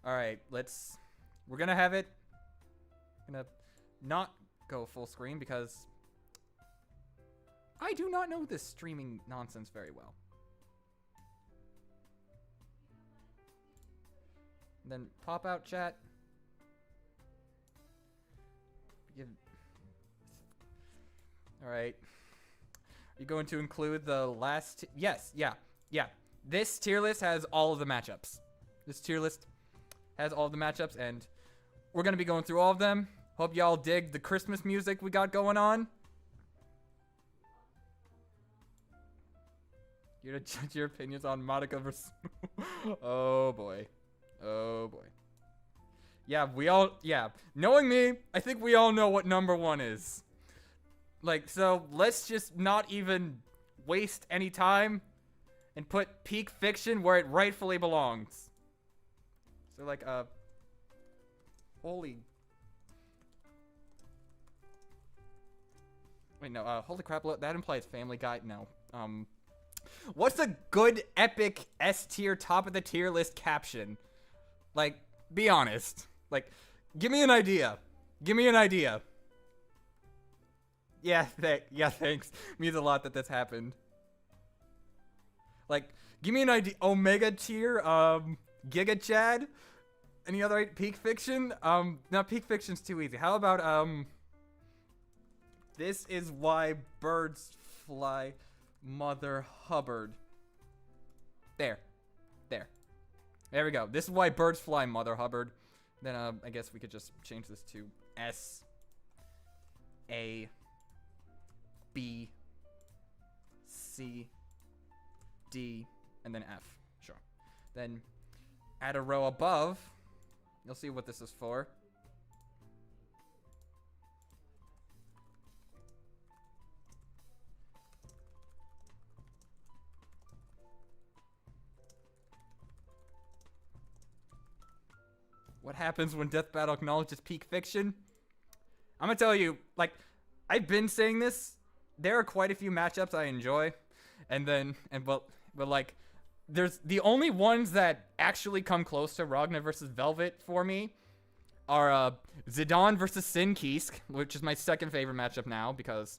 All right, we're gonna have it. Gonna not go full screen because I do not know this streaming nonsense very well. Then pop out chat. All right. Are you going to include the last? Yes. Yeah. This tier list has all of the matchups. This tier list has all of the matchups, and we're gonna be going through all of them. Hope y'all dig the Christmas music we got going on. You're to judge your opinions on Monica versus. Oh boy. Yeah, knowing me, I think we all know what number 1 is. Like, so let's just not even waste any time and put Peak Fiction where it rightfully belongs. So like, holy. Wait, no, holy crap, that implies Family Guy. No. What's a good epic S tier, top of the tier list caption? Like, be honest. Like, give me an idea. Yeah, thanks. Means a lot that this happened. Like, give me an idea. Omega tier, Giga Chad. Any other Peak Fiction? No, Peak Fiction's too easy. How about, this is why birds fly, Mother Hubbard. There we go. This is why birds fly, Mother Hubbard. Then, I guess we could just change this to S, A, B, C, D, and then F. Sure. Then add a row above. You'll see what this is for. What happens when Death Battle acknowledges Peak Fiction? I'm gonna tell you, like, I've been saying this. There are quite a few matchups I enjoy, but like, there's the only ones that actually come close to Ragna versus Velvet for me are Zidane versus Sinkisk, which is my second favorite matchup now because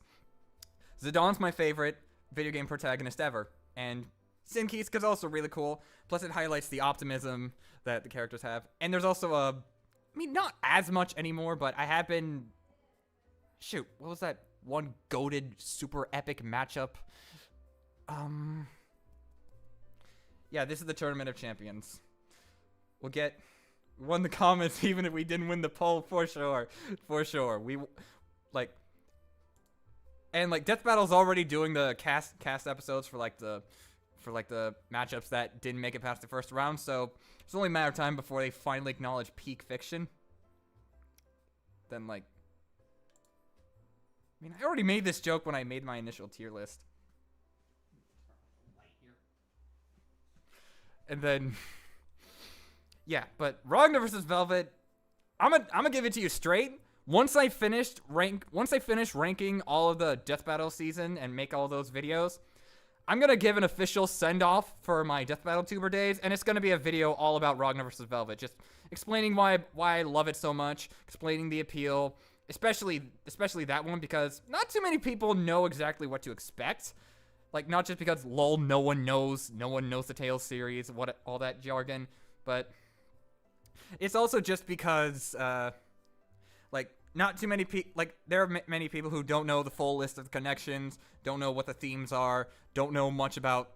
Zidane's my favorite video game protagonist ever, and Sinkisk is also really cool. Plus, it highlights the optimism that the characters have. And there's also not as much anymore, but I have been. Shoot, what was that one goated super epic matchup? Yeah, this is the Tournament of Champions. We won the comments even if we didn't win the poll for sure. We Death Battle's already doing the cast episodes for the matchups that didn't make it past the first round, so it's only a matter of time before they finally acknowledge Peak Fiction. Then, I already made this joke when I made my initial tier list. And then, yeah, but Ragna versus Velvet, I'm gonna give it to you straight. Once I finish ranking all of the Death Battle season and make all those videos, I'm gonna give an official send-off for my Death Battle Tuber days, and it's gonna be a video all about Ragna vs. Velvet, just explaining why I love it so much, explaining the appeal, especially that one, because not too many people know exactly what to expect. Like, not just because lol, no one knows the Tales series, all that jargon, but it's also just because not too many people, there are many people who don't know the full list of connections, don't know what the themes are, don't know much about,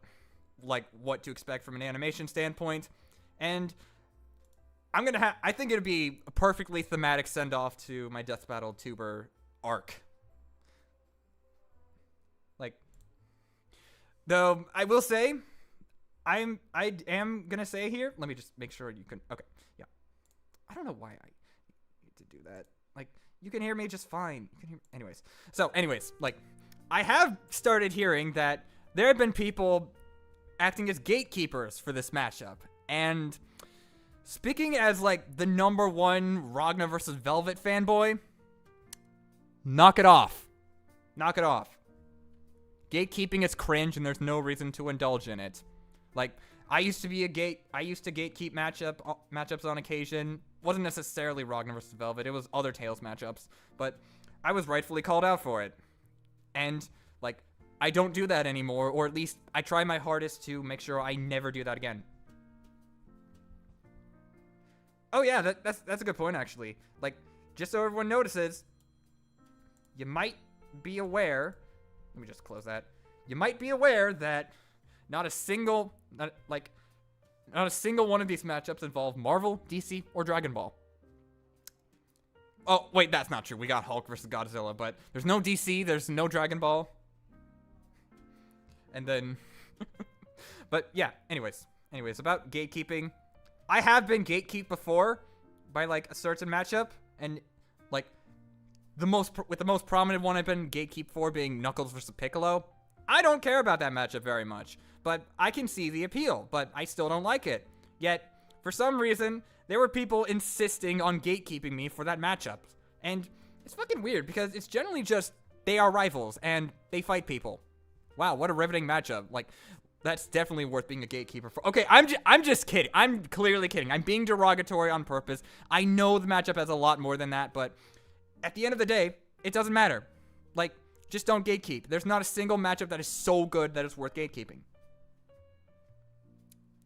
what to expect from an animation standpoint, and I think it'd be a perfectly thematic send-off to my Death Battle Tuber arc. Though, I will say, I am gonna say here, let me just make sure you can, okay, yeah. I don't know why I need to do that. You can hear me just fine. Anyways, I have started hearing that there have been people acting as gatekeepers for this matchup. And speaking as, the number one Ragna versus Velvet fanboy, knock it off. Knock it off. Gatekeeping is cringe and there's no reason to indulge in it. Like, I used to gatekeep matchups on occasion. Wasn't necessarily Ragna versus Velvet. It was other Tails matchups, but I was rightfully called out for it. And like, I don't do that anymore, or at least I try my hardest to make sure I never do that again. Oh yeah, that's a good point actually. Like, just so everyone notices, you might be aware. Let me just close that. You might be aware that not a single one of these matchups involve Marvel, DC, or Dragon Ball. Oh, wait, that's not true. We got Hulk versus Godzilla, but there's no DC, there's no Dragon Ball. And then, but yeah, anyways, about gatekeeping. I have been gatekeeped before by like a certain matchup, and like the most prominent one I've been gatekeeped for being Knuckles versus Piccolo. I don't care about that matchup very much, but I can see the appeal, but I still don't like it. Yet, for some reason, there were people insisting on gatekeeping me for that matchup. And it's fucking weird because it's generally just they are rivals and they fight people. Wow, what a riveting matchup. Like, that's definitely worth being a gatekeeper for. Okay, I'm just kidding. I'm clearly kidding. I'm being derogatory on purpose. I know the matchup has a lot more than that, but at the end of the day, it doesn't matter. Like, just don't gatekeep. There's not a single matchup that is so good that it's worth gatekeeping.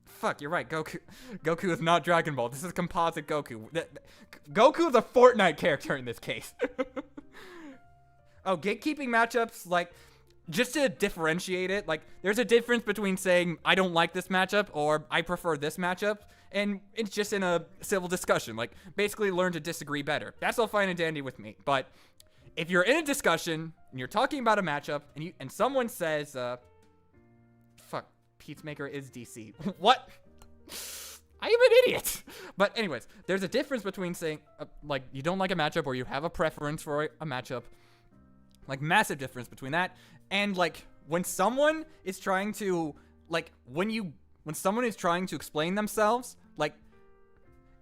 Fuck, you're right. Goku is not Dragon Ball. This is composite Goku. Goku is a Fortnite character in this case. Oh, gatekeeping matchups, like, just to differentiate it, like, there's a difference between saying, I don't like this matchup, or I prefer this matchup, and it's just in a civil discussion. Like, basically learn to disagree better. That's all fine and dandy with me. But if you're in a discussion, and you're talking about a matchup, and someone says, fuck, Peacemaker is DC. What? I am an idiot. But anyways, there's a difference between saying, like, you don't like a matchup, or you have a preference for a matchup. Like, massive difference between that and, like, when someone is trying to, like, when someone is trying to explain themselves, like,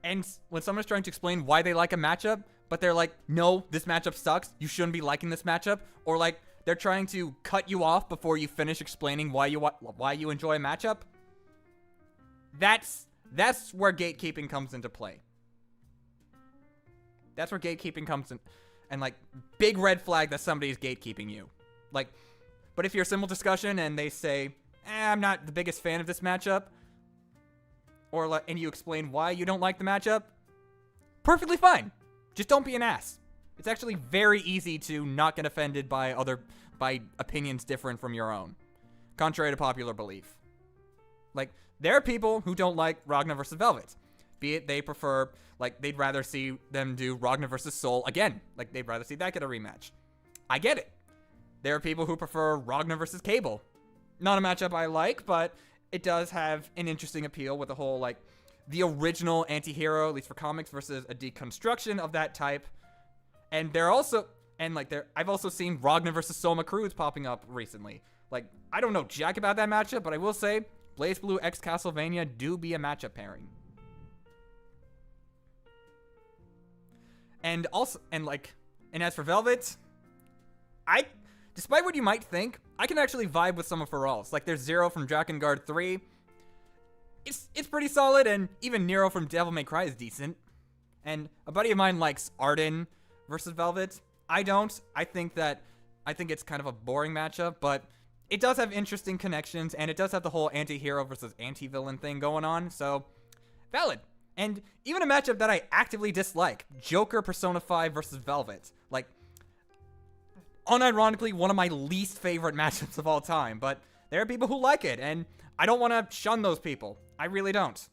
and when someone is trying to explain why they like a matchup, but they're like, no, this matchup sucks, you shouldn't be liking this matchup, or, like, they're trying to cut you off before you finish explaining why you enjoy a matchup, that's where gatekeeping comes into play. That's where gatekeeping comes in. And, like, big red flag that somebody's gatekeeping you. Like, but if you're a simple discussion and they say, I'm not the biggest fan of this matchup, or and you explain why you don't like the matchup, perfectly fine. Just don't be an ass. It's actually very easy to not get offended by opinions different from your own, contrary to popular belief. Like, there are people who don't like Ragna versus Velvet. Be it they prefer, like, they'd rather see them do Ragna versus Soul again. Like, they'd rather see that get a rematch. I get it. There are people who prefer Ragna versus Cable. Not a matchup I like, but it does have an interesting appeal with the whole, like, the original anti-hero, at least for comics, versus a deconstruction of that type. And they're also, and, like, I've also seen Ragna versus Soma Cruz popping up recently. Like, I don't know jack about that matchup, but I will say, Blaze Blue x Castlevania do be a matchup pairing. And also, and as for Velvet, despite what you might think, I can actually vibe with some of her alts. Like, there's Zero from Drakengard 3. It's pretty solid, and even Nero from Devil May Cry is decent. And a buddy of mine likes Arden versus Velvet. I don't. I think it's kind of a boring matchup, but it does have interesting connections, and it does have the whole anti-hero versus anti-villain thing going on, so valid. And even a matchup that I actively dislike, Joker Persona 5 versus Velvet. Like, unironically, one of my least favorite matchups of all time, but there are people who like it, and I don't want to shun those people. I really don't.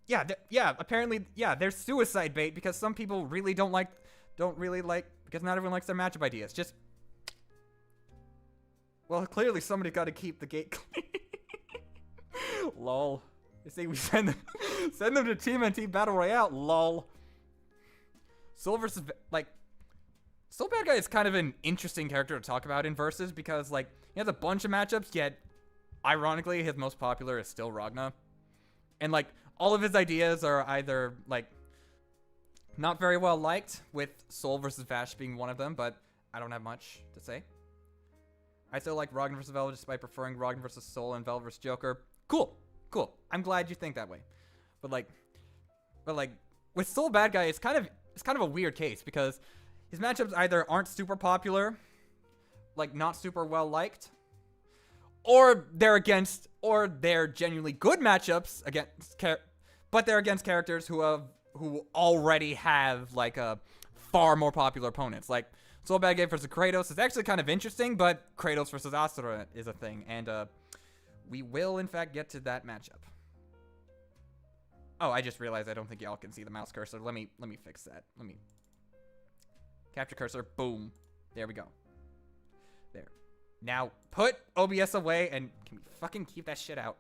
Yeah, apparently, there's suicide bait because some people really don't like, because not everyone likes their matchup ideas. Just, well, clearly somebody's got to keep the gate clean. Lol. They say we send them to Team and Team Battle Royale. Lol. Soul versus, like, Soul Badguy is kind of an interesting character to talk about in Versus because, like, he has a bunch of matchups, yet, ironically, his most popular is still Ragna. And, like, all of his ideas are either, like, not very well liked, with Soul versus Vash being one of them, but I don't have much to say. I still like Ragna versus Velvet despite preferring Ragna versus Soul and Velvet versus Joker. Cool. I'm glad you think that way. But like with Soul Badguy, it's kind of a weird case because his matchups either aren't super popular, like not super well liked, or they're genuinely good matchups but they're against characters who already have like a far more popular opponents. Like Soul Badguy versus Kratos is actually kind of interesting, but Kratos versus Asura is a thing, and we will in fact get to that matchup. Oh, I just realized I don't think y'all can see the mouse cursor. Let me fix that. Let me capture cursor. Boom. There we go. There. Now put OBS away and can we fucking keep that shit out?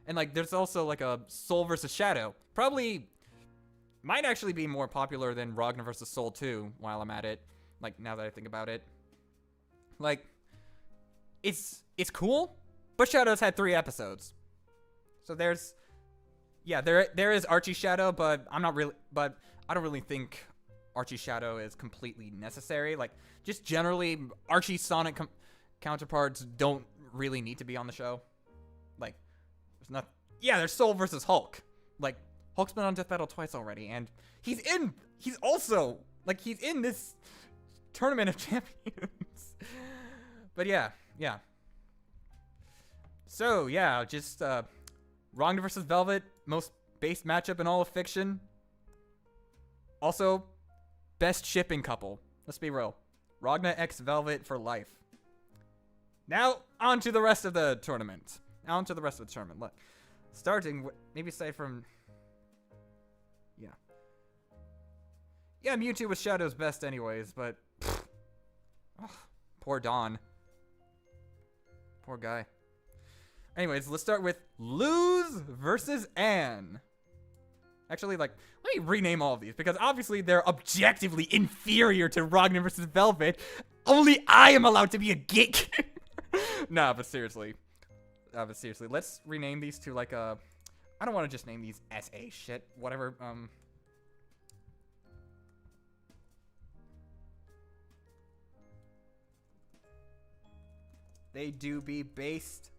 And like, there's also like a Soul versus Shadow. Probably might actually be more popular than Ragna versus Soul 2 while I'm at it. Like, now that I think about it. Like, it's cool, but Shadow's had 3 episodes. So there's, yeah, there is Archie Shadow, but I don't really think Archie Shadow is completely necessary. Like, just generally, Archie Sonic counterparts don't really need to be on the show. Like, there's Soul versus Hulk. Like, Hulk's been on Death Battle twice already, and he's in this Tournament of Champions. But yeah. So, yeah, just, Ragna versus Velvet, most based matchup in all of fiction. Also, best shipping couple. Let's be real. Ragna x Velvet for life. Now, on to the rest of the tournament. Look, starting with, maybe aside from, yeah, Mewtwo was Shadow's best anyways, but, poor Dawn. Poor guy. Anyways, let's start with Luz versus Anne. Actually, like, let me rename all of these, because obviously they're objectively inferior to Ragna versus Velvet. Only I am allowed to be a gatekeeper. Nah, but seriously, let's rename these to, like, I don't want to just name these SA shit, whatever, They do be based.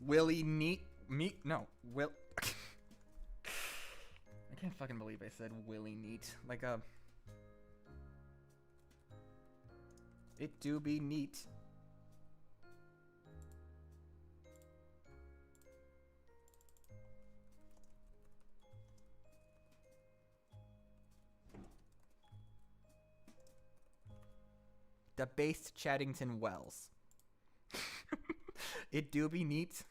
Willie Neat. No. Will. I can't fucking believe I said Willie Neat. Like, it do be neat. The based Chaddington Wells. It do be neat.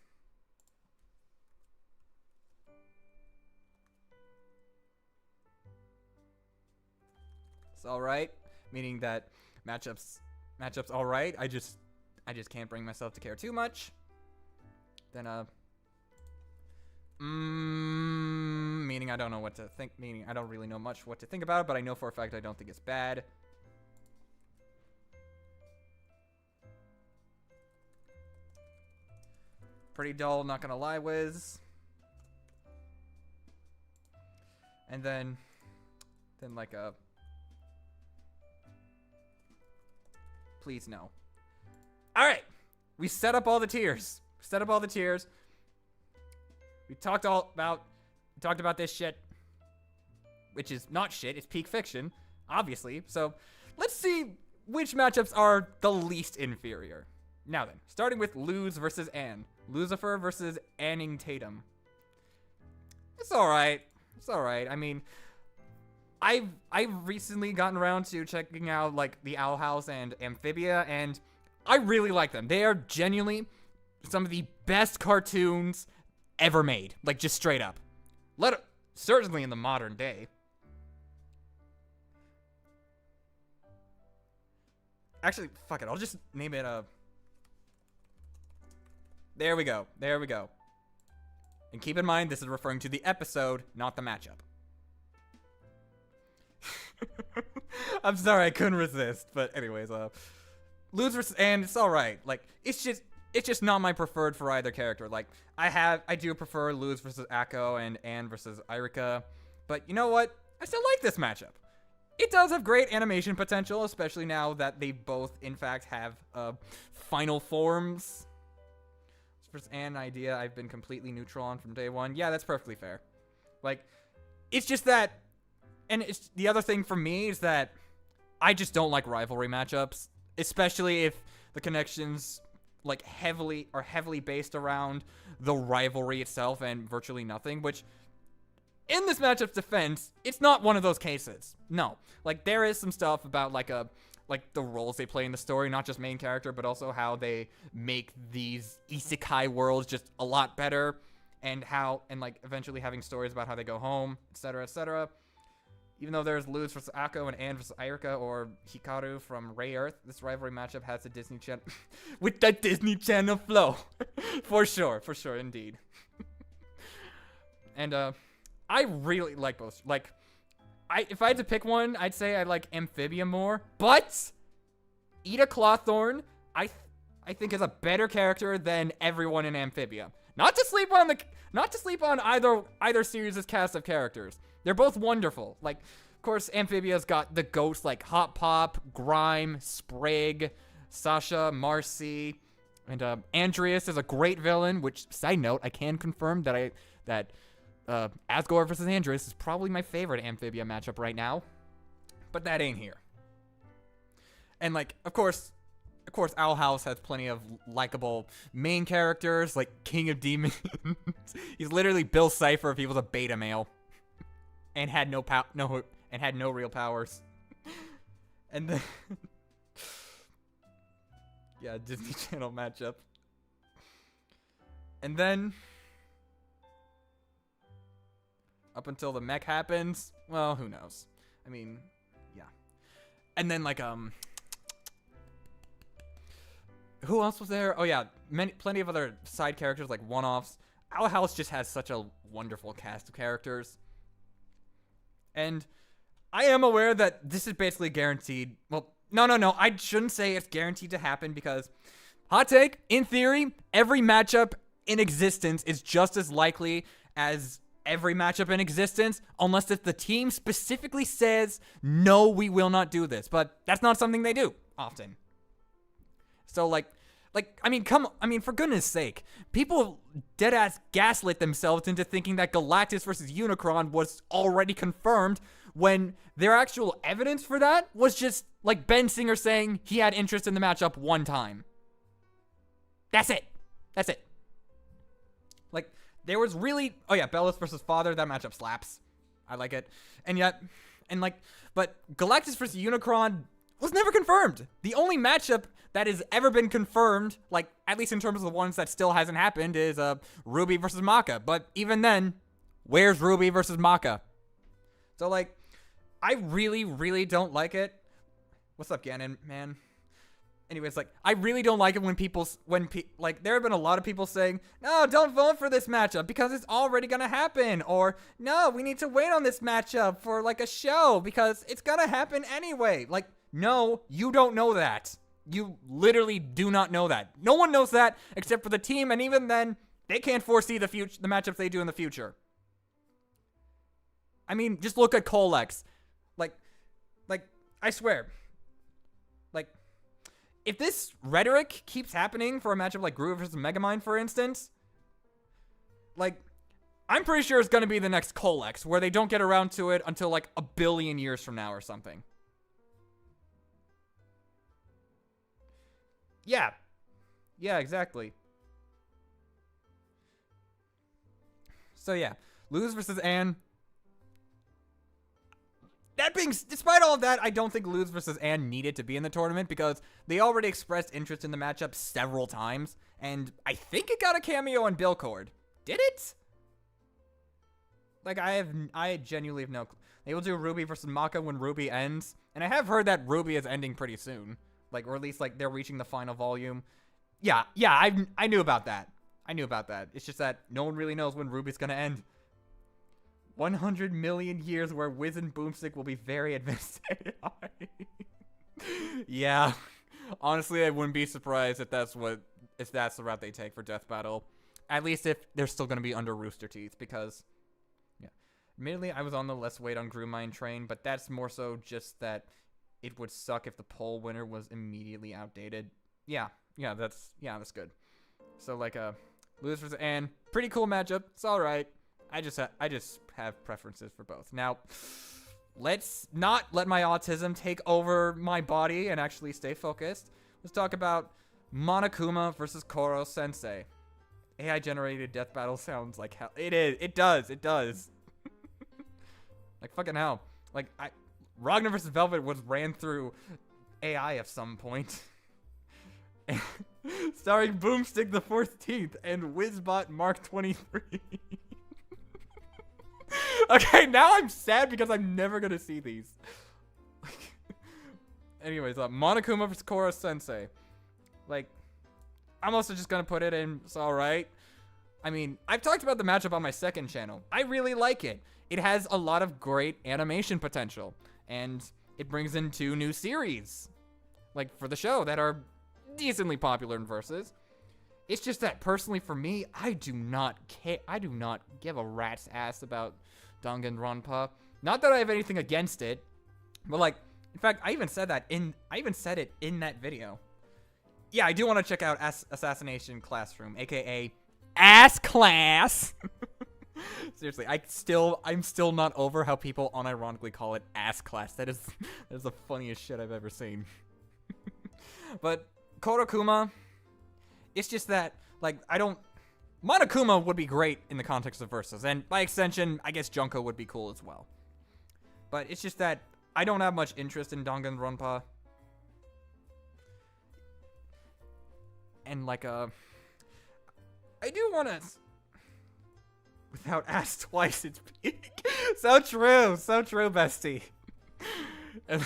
It's alright. Meaning that matchups alright. I just can't bring myself to care too much. Then meaning I don't know what to think, meaning I don't really know much what to think about it, but I know for a fact I don't think it's bad. Pretty dull, not gonna lie, Wiz. And then like a... Please no. Alright! We set up all the tiers. We talked about this shit. Which is not shit, it's peak fiction, obviously. So, let's see which matchups are the least inferior. Now then, starting with Luz versus Anne. Lucifer versus Anning Tatum. It's alright. I mean, I've recently gotten around to checking out, like, the Owl House and Amphibia, and I really like them. They are genuinely some of the best cartoons ever made. Like, just straight up. Certainly in the modern day. Actually, fuck it. I'll just name it There we go. And keep in mind, this is referring to the episode, not the matchup. I'm sorry, I couldn't resist. But anyways, Luz versus Anne, it's alright. Like, it's just not my preferred for either character. Like, I do prefer Luz versus Akko and Anne versus Irika. But you know what? I still like this matchup. it does have great animation potential, especially now that they both, in fact, have final forms. As an idea I've been completely neutral on from day one. Yeah, that's perfectly fair. Like, it's just that, and it's the other thing for me is that I just don't like rivalry matchups, especially if the connections like are heavily based around the rivalry itself and virtually nothing, which in this matchup's defense, it's not one of those cases. No. Like, there is some stuff about like the roles they play in the story, not just main character, but also how they make these isekai worlds just a lot better, and like eventually having stories about how they go home, etc., etc. Even though there's Luz versus Akko and Anne versus Ayurika or Hikaru from Ray Earth, this rivalry matchup has the Disney Channel with the Disney Channel flow. For sure, indeed. And I really like both. Like, if I had to pick one, I'd say I like Amphibia more. But Ida Clawthorn, I think is a better character than everyone in Amphibia. Not to sleep on either series' cast of characters. They're both wonderful. Like, of course, Amphibia's got the ghosts like Hot Pop, Grime, Sprig, Sasha, Marcy, and Andreas is a great villain. Which, side note, I can confirm that Asgore versus Andreas is probably my favorite Amphibia matchup right now. But that ain't here. And, like, of course, Owl House has plenty of likable main characters, like King of Demons. He's literally Bill Cipher if he was a beta male, and had no real powers. And then, yeah, Disney Channel matchup. And then, up until the mech happens, well, who knows? I mean, yeah. And then, like, who else was there? Oh, yeah, plenty of other side characters, like one-offs. Owl House just has such a wonderful cast of characters. And I am aware that this is basically guaranteed. Well, no, I shouldn't say it's guaranteed to happen because, hot take, in theory, every matchup in existence is just as likely as every matchup in existence, unless if the team specifically says, no, we will not do this. But that's not something they do often. So, I mean, for goodness sake, people deadass gaslit themselves into thinking that Galactus versus Unicron was already confirmed when their actual evidence for that was just, like, Ben Singer saying he had interest in the matchup one time. That's it. Like, there was really... Oh, yeah, Bellis versus Father, that matchup slaps. I like it. But Galactus versus Unicron was never confirmed. The only matchup that has ever been confirmed, like, at least in terms of the ones that still hasn't happened, is Ruby versus Maka. But even then, where's Ruby versus Maka? So, like, I really, really don't like it. What's up, Ganon, man? Anyways, like, I really don't like it when there have been a lot of people saying, no, don't vote for this matchup because it's already gonna happen. Or, no, we need to wait on this matchup for, like, a show because it's gonna happen anyway. Like, no, you don't know that. You literally do not know that. No one knows that except for the team, and even then, they can't foresee the matchups they do in the future. I mean, just look at Colex. Like, I swear. Like, if this rhetoric keeps happening for a matchup like Groove versus Megamind, for instance, like, I'm pretty sure it's gonna be the next Colex, where they don't get around to it until, like, 1 billion years from now or something. Yeah, exactly. So yeah, Luz versus Anne. Despite all of that, I don't think Luz versus Anne needed to be in the tournament because they already expressed interest in the matchup several times, and I think it got a cameo on Billcord. Did it? Like, I genuinely have no clue. They will do Ruby versus Maka when Ruby ends, and I have heard that Ruby is ending pretty soon. Like, or at least, like, they're reaching the final volume. Yeah, I knew about that. It's just that no one really knows when Ruby's gonna end. 100 million years where Wiz and Boomstick will be very advanced AI. Yeah. Honestly, I wouldn't be surprised if that's the route they take for Death Battle. At least if they're still gonna be under Rooster Teeth, because... Yeah. Admittedly, I was on the less weight on Grumine train, but that's more so just that it would suck if the poll winner was immediately outdated. Yeah, that's good. So like Lewis versus Anne, pretty cool matchup. It's all right. I just have preferences for both. Now, let's not let my autism take over my body and actually stay focused. Let's talk about Monokuma versus Koro-Sensei. AI generated death battle sounds like hell. It is. It does. Like fucking hell. Like Ragna versus Velvet was ran through AI at some point. Starring Boomstick the 14th and Wizbot Mark 23. Okay, now I'm sad because I'm never gonna see these. Anyways, Monokuma versus Koro-Sensei. Like, I'm also just gonna put it in. It's all right. I mean, I've talked about the matchup on my second channel. I really like it. It has a lot of great animation potential, and it brings in 2 new series, like for the show, that are decently popular in Versus. It's just that personally for me, I do not care. I do not give a rat's ass about Danganronpa. Not that I have anything against it, but like, in fact, I even said it in that video. Yeah, I do want to check out Assassination Classroom, aka Ass Class. Seriously, I'm still not over how people unironically call it Ass Class. That is the funniest shit I've ever seen. But Korokuma, it's just that, like, Monokuma would be great in the context of Versus, and by extension, I guess Junko would be cool as well. But it's just that I don't have much interest in Danganronpa. And like, I do want to... Without ass twice, it's peak. So true, bestie. And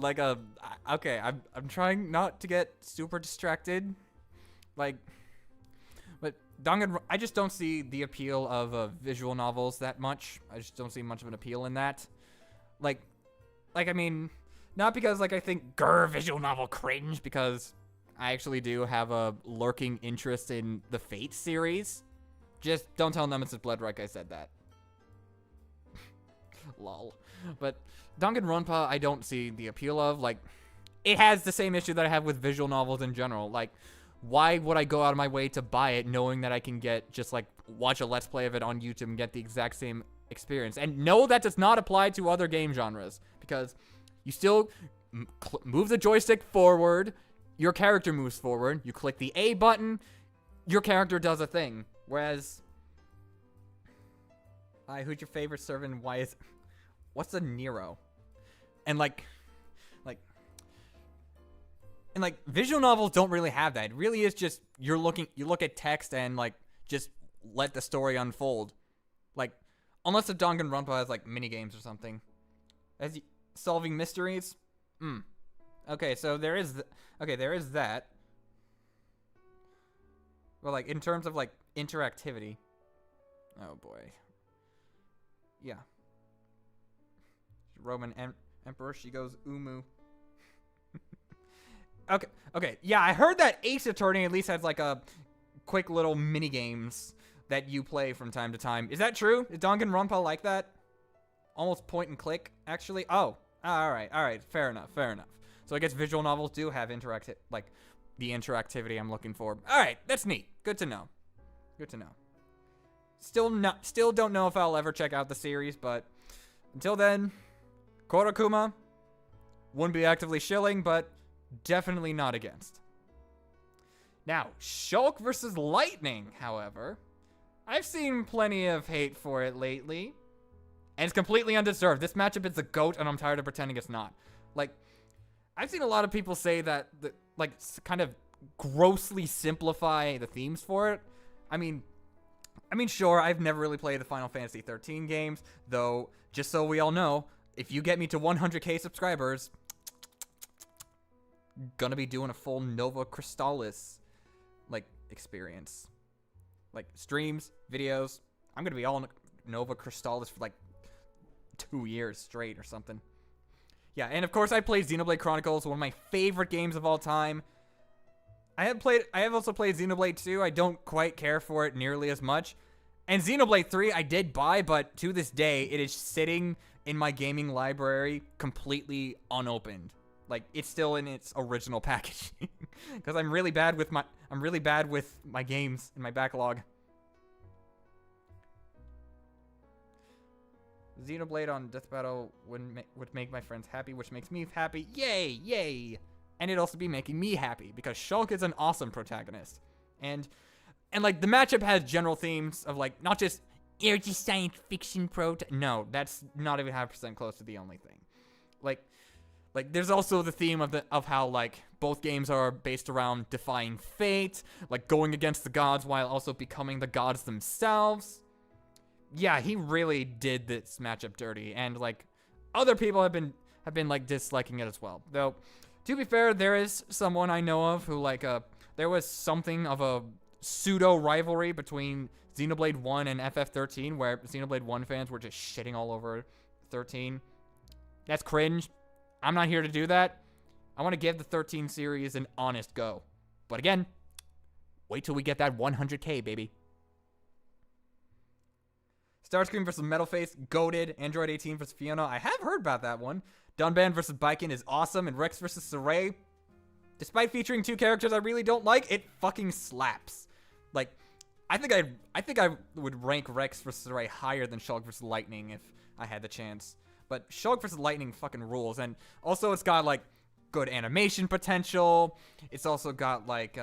like, okay, I'm trying not to get super distracted. Like, but I just don't see the appeal of visual novels that much. I just don't see much of an appeal in that. Like I mean, not because like I think visual novel cringe, because I actually do have a lurking interest in the Fate series. Just don't tell Nemesis Bloodrock I said that. Lol. But Danganronpa, I don't see the appeal of. Like, it has the same issue that I have with visual novels in general. Like, why would I go out of my way to buy it knowing that I can just, like, watch a Let's Play of it on YouTube and get the exact same experience? And no, that does not apply to other game genres, because you still move the joystick forward, your character moves forward, you click the A button, your character does a thing. Whereas, who's your favorite servant? What's a Nero? And like, visual novels don't really have that. It really is just, you look at text and like, just let the story unfold. Like, unless the Danganronpa has like mini games or something. Solving mysteries? Okay, so there is that. Well, like, in terms of, like, interactivity. Oh, boy. Yeah. Roman Emperor, she goes, Umu. Okay. Yeah, I heard that Ace Attorney at least has, like, a quick little mini-games that you play from time to time. Is that true? Is Danganronpa like that? Almost point and click, actually? Oh. Alright. Fair enough. So I guess visual novels do have the interactivity I'm looking for. Alright, that's neat. Good to know. Still don't know if I'll ever check out the series, but until then, Korokuma wouldn't be actively shilling, but definitely not against. Now, Shulk versus Lightning, however, I've seen plenty of hate for it lately, and it's completely undeserved. This matchup is the GOAT, and I'm tired of pretending it's not. Like, I've seen a lot of people say that, kind of grossly simplify the themes for it. I mean, sure, I've never really played the Final Fantasy 13 games, though, just so we all know, if you get me to 100k subscribers, gonna be doing a full Nova Crystallis, experience. Streams, videos, I'm gonna be all Nova Crystallis for, 2 years straight or something. Yeah, and of course I played Xenoblade Chronicles, one of my favorite games of all time. I have also played Xenoblade 2. I don't quite care for it nearly as much. And Xenoblade 3 I did buy, but to this day, it is sitting in my gaming library completely unopened. Like, it's still in its original packaging. Because I'm really bad with my games in my backlog. Xenoblade on Death Battle would make my friends happy, which makes me happy. Yay, yay! And it'd also be making me happy, because Shulk is an awesome protagonist. And like, the matchup has general themes of, like, not just, you're just science fiction no, that's not even 100% close to the only thing. Like, there's also the theme of how, like, both games are based around defying fate, like, going against the gods while also becoming the gods themselves. Yeah, he really did this matchup dirty, and, like, other people have been like, disliking it as well. Though, to be fair, there is someone I know of who, like, there was something of a pseudo-rivalry between Xenoblade 1 and FF13, where Xenoblade 1 fans were just shitting all over 13. That's cringe. I'm not here to do that. I want to give the 13 series an honest go. But again, wait till we get that 100K, baby. Starscream versus Metalface, goated. Android 18 versus Fiona. I have heard about that one. Dunban versus Baiken is awesome. And Rex versus Saray, despite featuring 2 characters I really don't like, it fucking slaps. Like, I think I would rank Rex versus Saray higher than Shulk versus Lightning if I had the chance. But Shulk versus Lightning fucking rules. And also it's got, like, good animation potential. It's also got, like,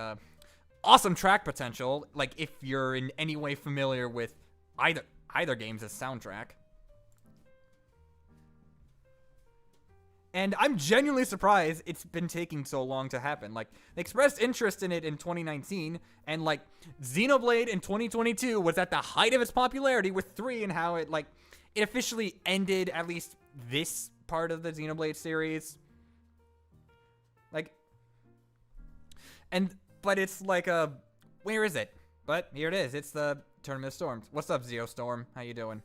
awesome track potential. Like, if you're in any way familiar with either game's soundtrack. And I'm genuinely surprised it's been taking so long to happen. Like, they expressed interest in it in 2019, and, like, Xenoblade in 2022 was at the height of its popularity with 3 and how it, like, it officially ended at least this part of the Xenoblade series. Like, but it's like where is it? But here it is. It's the Tournament of Storms. What's up, Zeostorm? How you doing?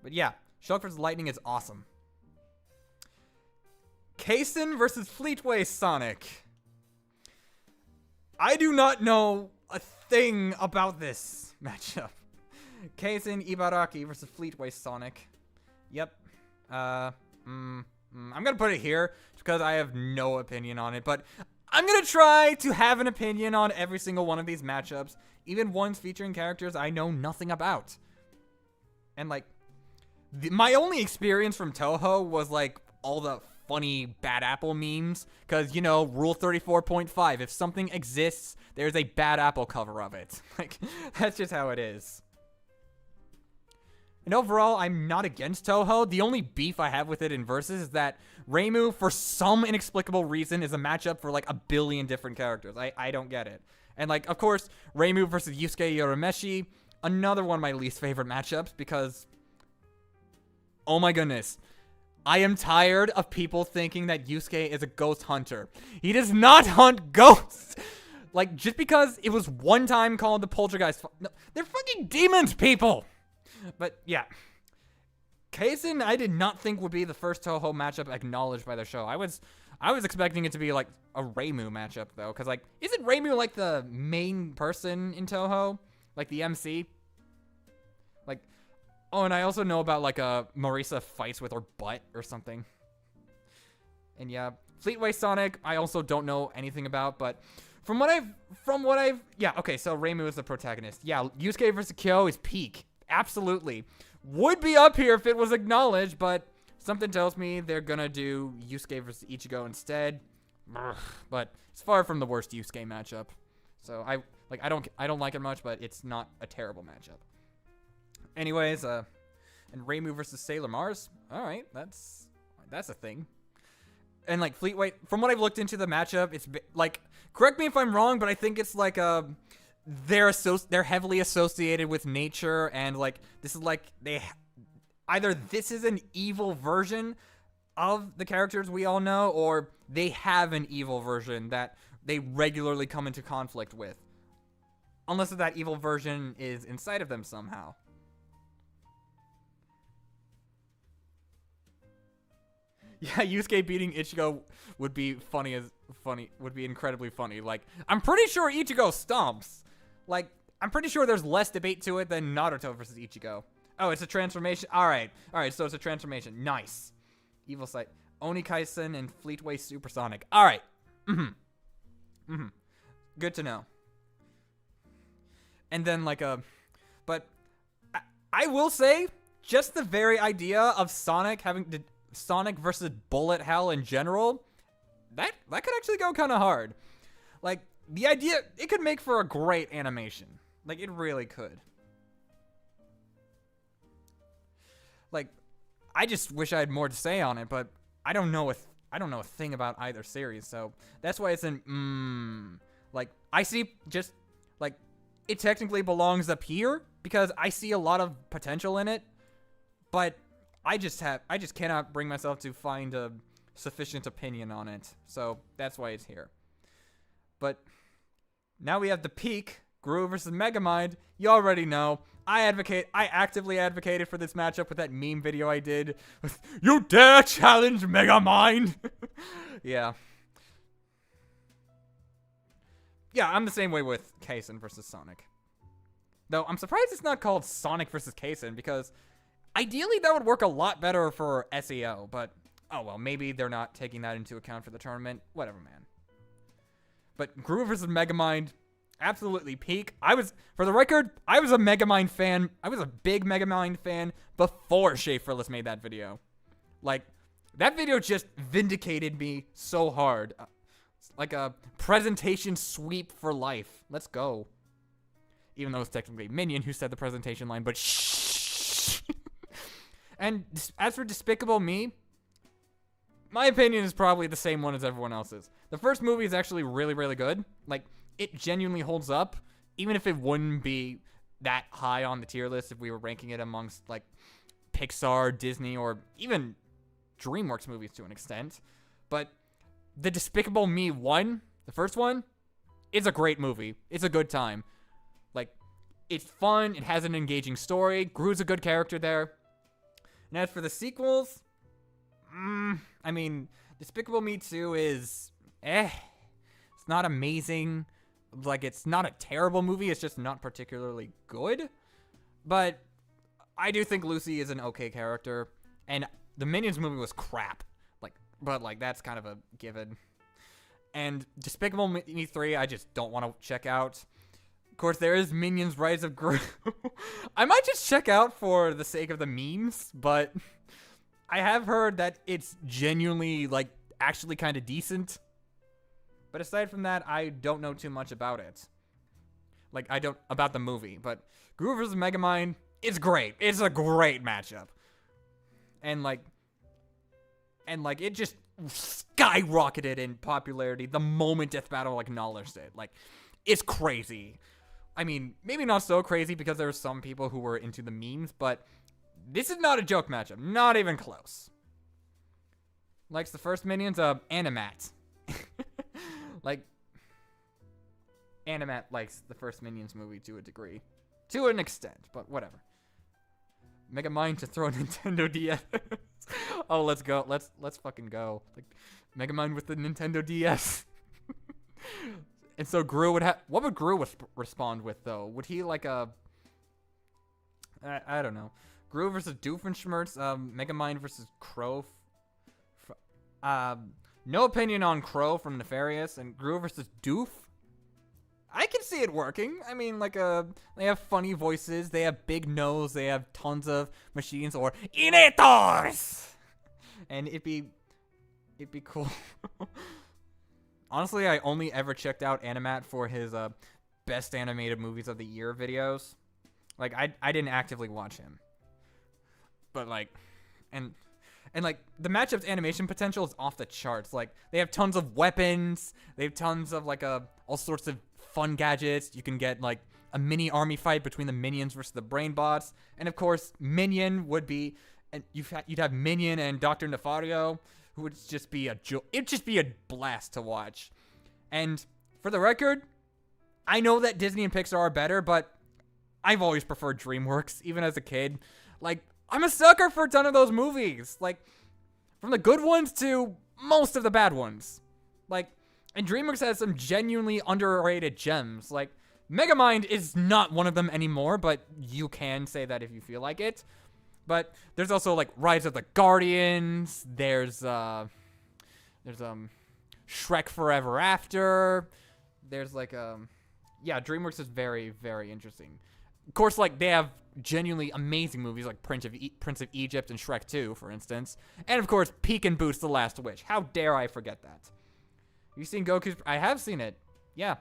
But yeah, Shulk vs. Lightning is awesome. Kason versus Fleetway Sonic. I do not know a thing about this matchup. Kason Ibaraki versus Fleetway Sonic. Yep. I'm gonna put it here because I have no opinion on it, but I'm gonna try to have an opinion on every single one of these matchups, even ones featuring characters I know nothing about. And, like, my only experience from Touhou was, like, all the funny Bad Apple memes, because, you know, Rule 34.5, if something exists, there's a Bad Apple cover of it. Like, that's just how it is. And overall, I'm not against Touhou. The only beef I have with it in Versus is that Reimu, for some inexplicable reason, is a matchup for, like, a billion different characters. I don't get it. And, like, of course, Reimu versus Yusuke Urameshi, another one of my least favorite matchups, because, oh my goodness, I am tired of people thinking that Yusuke is a ghost hunter. He does not hunt ghosts! Like, just because it was one time called the Poltergeist... No, they're fucking demons, people! But, yeah. Kason, I did not think would be the first Touhou matchup acknowledged by the show. I was expecting it to be, like, a Reimu matchup, though. Because, like, isn't Reimu, like, the main person in Touhou? Like, the MC? Like, oh, and I also know about, like, Marisa fights with her butt or something. And, yeah. Fleetway Sonic, I also don't know anything about, but... From what I've... Yeah, okay, so Reimu is the protagonist. Yeah, Yusuke versus Kyo is peak. Absolutely. Would be up here if it was acknowledged, but something tells me they're gonna do Yusuke versus Ichigo instead. But it's far from the worst Yusuke matchup. So I don't like it much, but it's not a terrible matchup. Anyways, and Reimu versus Sailor Mars. All right, that's a thing. And like Fleetway, from what I've looked into the matchup, it's like, correct me if I'm wrong, but I think it's like they're heavily associated with nature, and like this is like either this is an evil version of the characters we all know, or they have an evil version that they regularly come into conflict with, unless that evil version is inside of them somehow. Yeah, Yusuke beating Ichigo would be would be incredibly funny. Like, I'm pretty sure Ichigo stomps. Like, I'm pretty sure there's less debate to it than Naruto versus Ichigo. Oh, it's a transformation. All right, so it's a transformation. Nice. Evil Sight. Oni Kaisen and Fleetway Supersonic. All right. Good to know. And then but I will say, just the very idea of Sonic versus Bullet Hell in general, that could actually go kind of hard. Like, the idea, it could make for a great animation. Like, it really could. Like, I just wish I had more to say on it, but I don't know a thing about either series, so that's why it's in like, I see just like it technically belongs up here because I see a lot of potential in it, but I just cannot bring myself to find a sufficient opinion on it. So that's why it's here. But now we have the peak, Gru versus Megamind. You already know. I actively advocated for this matchup with that meme video I did with, "You dare challenge Megamind?" Yeah. Yeah, I'm the same way with Kaisen versus Sonic. Though I'm surprised it's not called Sonic versus Kaisen, because ideally that would work a lot better for SEO, but oh well, maybe they're not taking that into account for the tournament. Whatever, man. But Gru versus Megamind, absolutely peak. For the record, I was a Megamind fan. I was a big Megamind fan before Schaeferless made that video. Like, that video just vindicated me so hard. Like a presentation sweep for life. Let's go. Even though it's technically Minion who said the presentation line, but shh. And as for Despicable Me, my opinion is probably the same one as everyone else's. The first movie is actually really, really good. Like, it genuinely holds up, even if it wouldn't be that high on the tier list if we were ranking it amongst, like, Pixar, Disney, or even DreamWorks movies to an extent. But the Despicable Me 1, the first one, is a great movie. It's a good time. Like, it's fun. It has an engaging story. Gru's a good character there. And as for the sequels, I mean, Despicable Me 2 is, It's not amazing. Like, it's not a terrible movie. It's just not particularly good. But I do think Lucy is an okay character. And the Minions movie was crap. But that's kind of a given. And Despicable Me 3, I just don't want to check out. Of course, there is Minions Rise of Gru. I might just check out for the sake of the memes, but I have heard that it's genuinely, actually kind of decent. But aside from that, I don't know too much about it. About the movie. But Gru vs. Megamind is great. It's a great matchup. And it just skyrocketed in popularity the moment Death Battle acknowledged it. It's crazy. I mean, maybe not so crazy because there were some people who were into the memes, but this is not a joke matchup. Not even close. Likes the first Minions? Animat. Animat likes the first Minions movie to a degree. To an extent, but whatever. Megamind to throw a Nintendo DS. Oh, let's go. Let's fucking go. Megamind with the Nintendo DS. And so Gru would have... What would Gru respond with, though? Would he, I don't know. Gru versus Doofenshmirtz. Megamind versus Crow. No opinion on Crow from Nefarious. And Gru versus Doof. I can see it working. I mean, they have funny voices. They have big nose. They have tons of machines or innators. And it'd be cool. Honestly, I only ever checked out Animat for his best animated movies of the year videos. I didn't actively watch him. But and the matchup's animation potential is off the charts. They have tons of weapons. They have tons of all sorts of fun gadgets. You can get a mini army fight between the Minions versus the Brain Bots. And of course, Minion would be, and you'd have Minion and Dr. Nefario, who would just be it'd just be a blast to watch. And for the record, I know that Disney and Pixar are better, but I've always preferred DreamWorks, even as a kid. I'm a sucker for a ton of those movies. From the good ones to most of the bad ones. And DreamWorks has some genuinely underrated gems. Megamind is not one of them anymore, but you can say that if you feel like it. But there's also like Rise of the Guardians. There's Shrek Forever After. There's like yeah, DreamWorks is very, very interesting. Of course, like they have genuinely amazing movies like Prince of Egypt and Shrek 2, for instance. And of course, Peek and Boost the Last Witch. How dare I forget that? You seen Goku's? I have seen it. Yeah.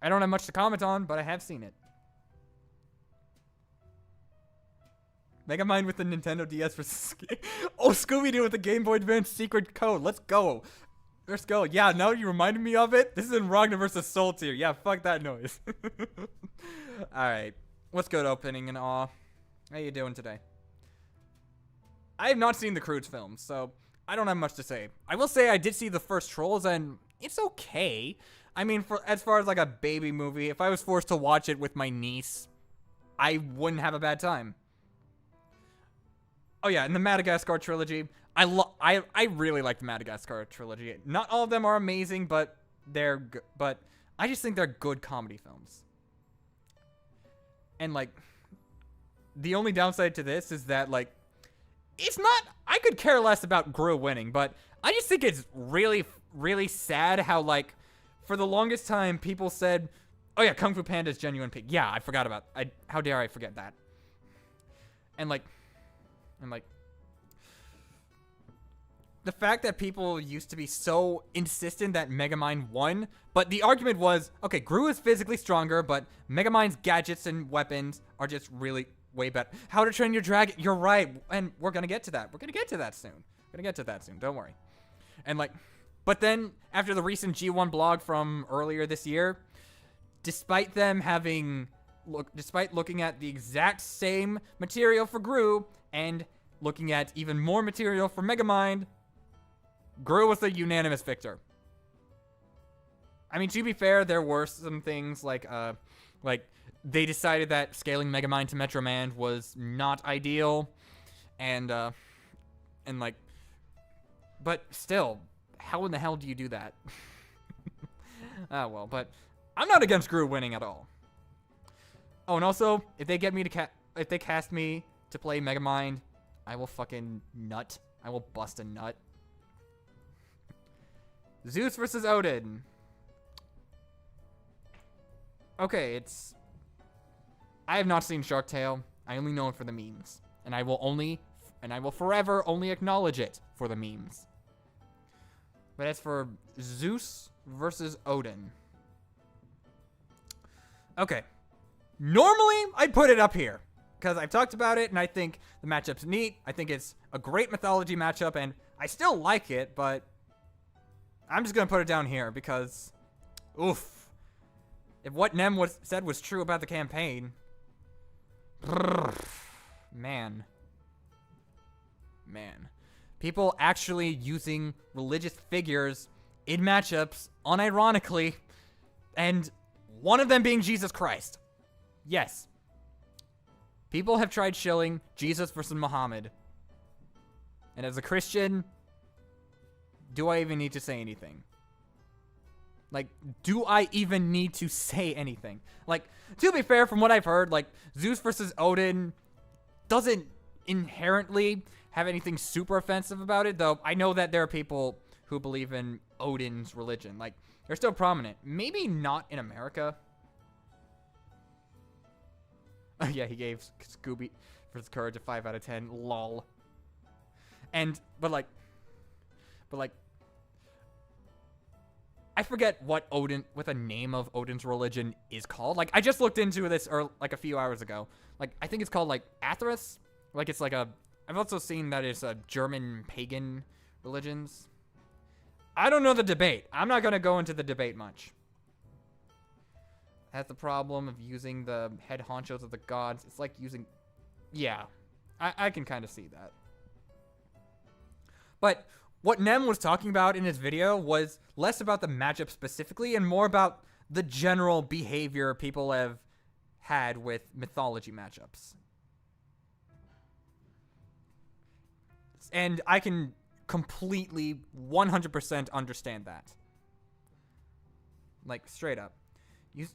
I don't have much to comment on, but I have seen it. Megamind with the Nintendo DS versus oh, Scooby-Doo with the Game Boy Advance secret code. Let's go. Let's go. Yeah, now you reminded me of it. This is in Ragna versus Soul Tier. Yeah, fuck that noise. Alright. Let's go to opening and awe. How you doing today? I have not seen the Croods films, so I don't have much to say. I will say I did see the first Trolls, and it's okay. I mean, as far as like a baby movie, if I was forced to watch it with my niece, I wouldn't have a bad time. Oh yeah, and the Madagascar trilogy. I really like the Madagascar trilogy. Not all of them are amazing, but but I just think they're good comedy films. And like, the only downside to this is that like, it's not. I could care less about Gru winning, but I just think it's really, really sad how like, for the longest time people said, "Oh yeah, Kung Fu Panda's genuine pig." Yeah, I forgot about. How dare I forget that? And like. The fact that people used to be so insistent that Megamind won, but the argument was, okay, Gru is physically stronger, but Megamind's gadgets and weapons are just really way better. How to Train Your Dragon, you're right, and we're gonna get to that. We're gonna get to that soon. Don't worry. And like, but then after the recent G1 blog from earlier this year, despite looking at the exact same material for Gru and looking at even more material for Megamind, Gru was the unanimous victor. I mean, to be fair, there were some things like they decided that scaling Megamind to Metro Man was not ideal, and like, but still, how in the hell do you do that? Ah, well, but I'm not against Gru winning at all. Oh, and also, if they get me to if they cast me to play Megamind, I will fucking nut. I will bust a nut. Zeus versus Odin. Okay, I have not seen Shark Tale. I only know it for the memes. And I will forever only acknowledge it for the memes. But as for Zeus versus Odin. Okay. Normally, I'd put it up here. Because I've talked about it, and I think the matchup's neat. I think it's a great mythology matchup, and I still like it, but I'm just going to put it down here because, oof. If what Nem said was true about the campaign, man. People actually using religious figures in matchups, unironically, and one of them being Jesus Christ. Yes. People have tried shilling Jesus versus Muhammad. And as a Christian, do I even need to say anything? Like, do I even need to say anything? Like, to be fair, from what I've heard, like, Zeus versus Odin doesn't inherently have anything super offensive about it, though I know that there are people who believe in Odin's religion. Like, they're still prominent. Maybe not in America. Oh, yeah, he gave Scooby versus Courage a 5 out of 10. Lol. But like, I forget what the name of Odin's religion is called. Like, I just looked into this like a few hours ago. Like, I think it's called like Athras. Like, it's like I've also seen that it's a German pagan religions. I don't know the debate. I'm not gonna go into the debate much. That's the problem of using the head honchos of the gods. It's like using, yeah, I can kind of see that. But what Nem was talking about in his video was less about the matchup specifically and more about the general behavior people have had with mythology matchups. And I can completely 100% understand that. Like, straight up.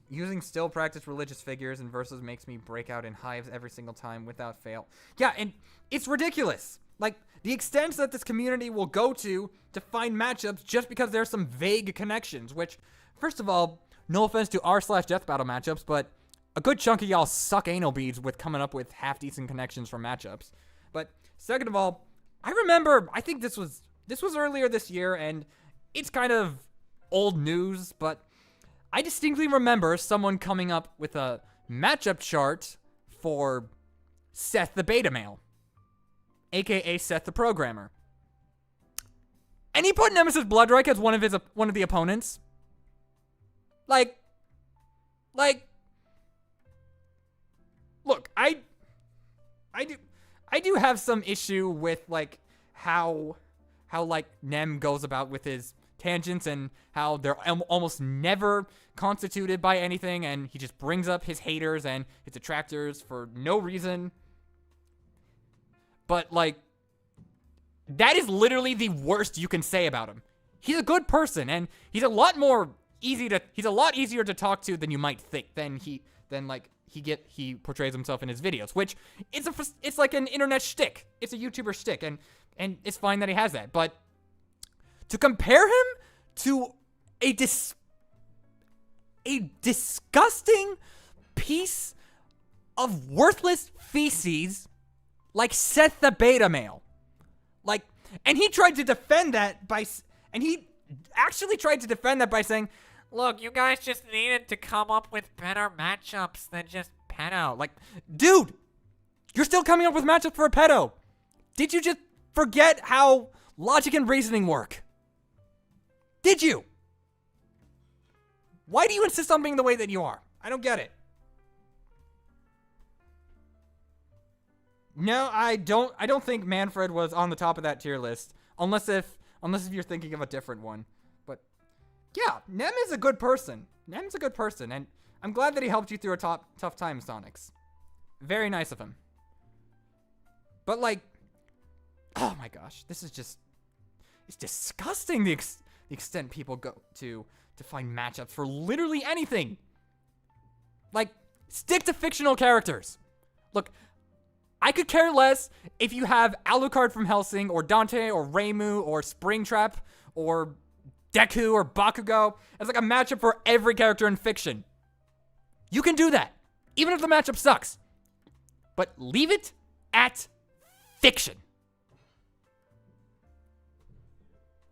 Using still practice religious figures in verses makes me break out in hives every single time without fail. Yeah, and it's ridiculous. Like, the extent that this community will go to find matchups just because there's some vague connections, which, first of all, no offense to r/death battle matchups, but a good chunk of y'all suck anal beads with coming up with half-decent connections for matchups. But second of all, I remember, I think this was earlier this year, and it's kind of old news, but I distinctly remember someone coming up with a matchup chart for Seth the Beta Male, aka Seth the Programmer. And he put Nemesis Bloodrike as one of the opponents. Like, look, I do have some issue with like how like Nem goes about with his tangents and how they're almost never constituted by anything, and he just brings up his haters and his detractors for no reason. But like, that is literally the worst you can say about him. He's a good person, and he's a lot easier to talk to than you might think. He portrays himself in his videos, which it's like an internet shtick. It's a YouTuber shtick, and it's fine that he has that. But to compare him to a disgusting piece of worthless feces like Seth the Beta Male, like, and he tried to defend that by saying, look, you guys just needed to come up with better matchups than just pedo. Like, dude, you're still coming up with matchups for a pedo. Did you just forget how logic and reasoning work? Did you? Why do you insist on being the way that you are? I don't get it. No, I don't think Manfred was on the top of that tier list, unless if you're thinking of a different one. But yeah, Nem is a good person. Nem's a good person, and I'm glad that he helped you through a tough time, Sonics. Very nice of him. But like, oh my gosh, this is just, it's disgusting the extent people go to find matchups for literally anything. Like, stick to fictional characters. Look, I could care less if you have Alucard from Hellsing, or Dante, or Reimu, or Springtrap, or Deku, or Bakugo as like a matchup for every character in fiction. You can do that, even if the matchup sucks. But leave it at fiction.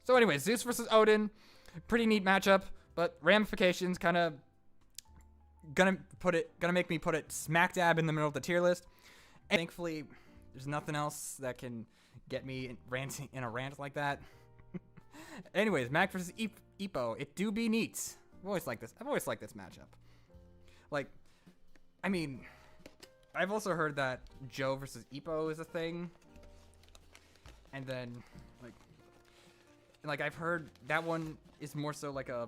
So anyway, Zeus versus Odin, pretty neat matchup, but ramifications kind of gonna make me put it smack dab in the middle of the tier list. And thankfully, there's nothing else that can get me ranting in a rant like that. Anyways, Mac versus Ippo, it do be neat. I've always liked this matchup. Like, I mean, I've also heard that Joe versus Ippo is a thing, and then like I've heard that one is more so like a.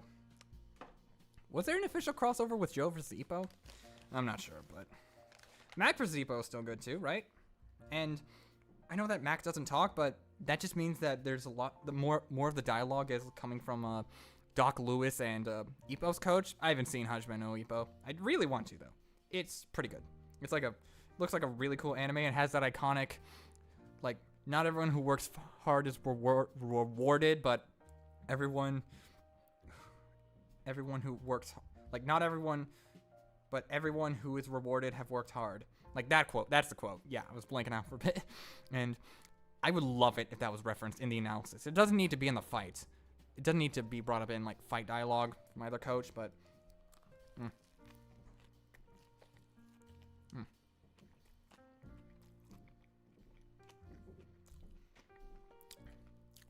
Was there an official crossover with Joe versus Ippo? I'm not sure, but Mac versus Ippo is still good too, right? And I know that Mac doesn't talk, but that just means that there's a lot. The more of the dialogue is coming from Doc Lewis and Ippo's coach. I haven't seen Hajime no Ippo. I'd really want to though. It's pretty good. It's like looks like a really cool anime and has that iconic, like, not everyone who works hard is rewarded, but everyone who works, like, not everyone, but everyone who is rewarded have worked hard. Like that quote. That's the quote. Yeah, I was blanking out for a bit. And I would love it if that was referenced in the analysis. It doesn't need to be in the fight. It doesn't need to be brought up in, like, fight dialogue from either coach, but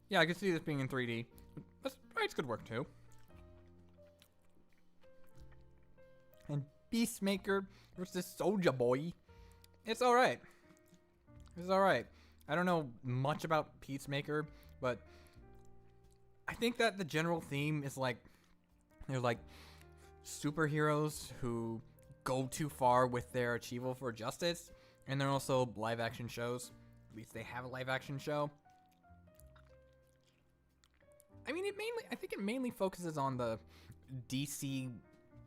yeah, I can see this being in 3D. But sprites could work too. And Peacemaker versus Soulja Boy. It's alright. It's alright. I don't know much about Peacemaker, but I think that the general theme is like, they're like superheroes who go too far with their achievable for justice, and they're also live action shows. At least they have a live action show. I mean, I think it mainly focuses on the DC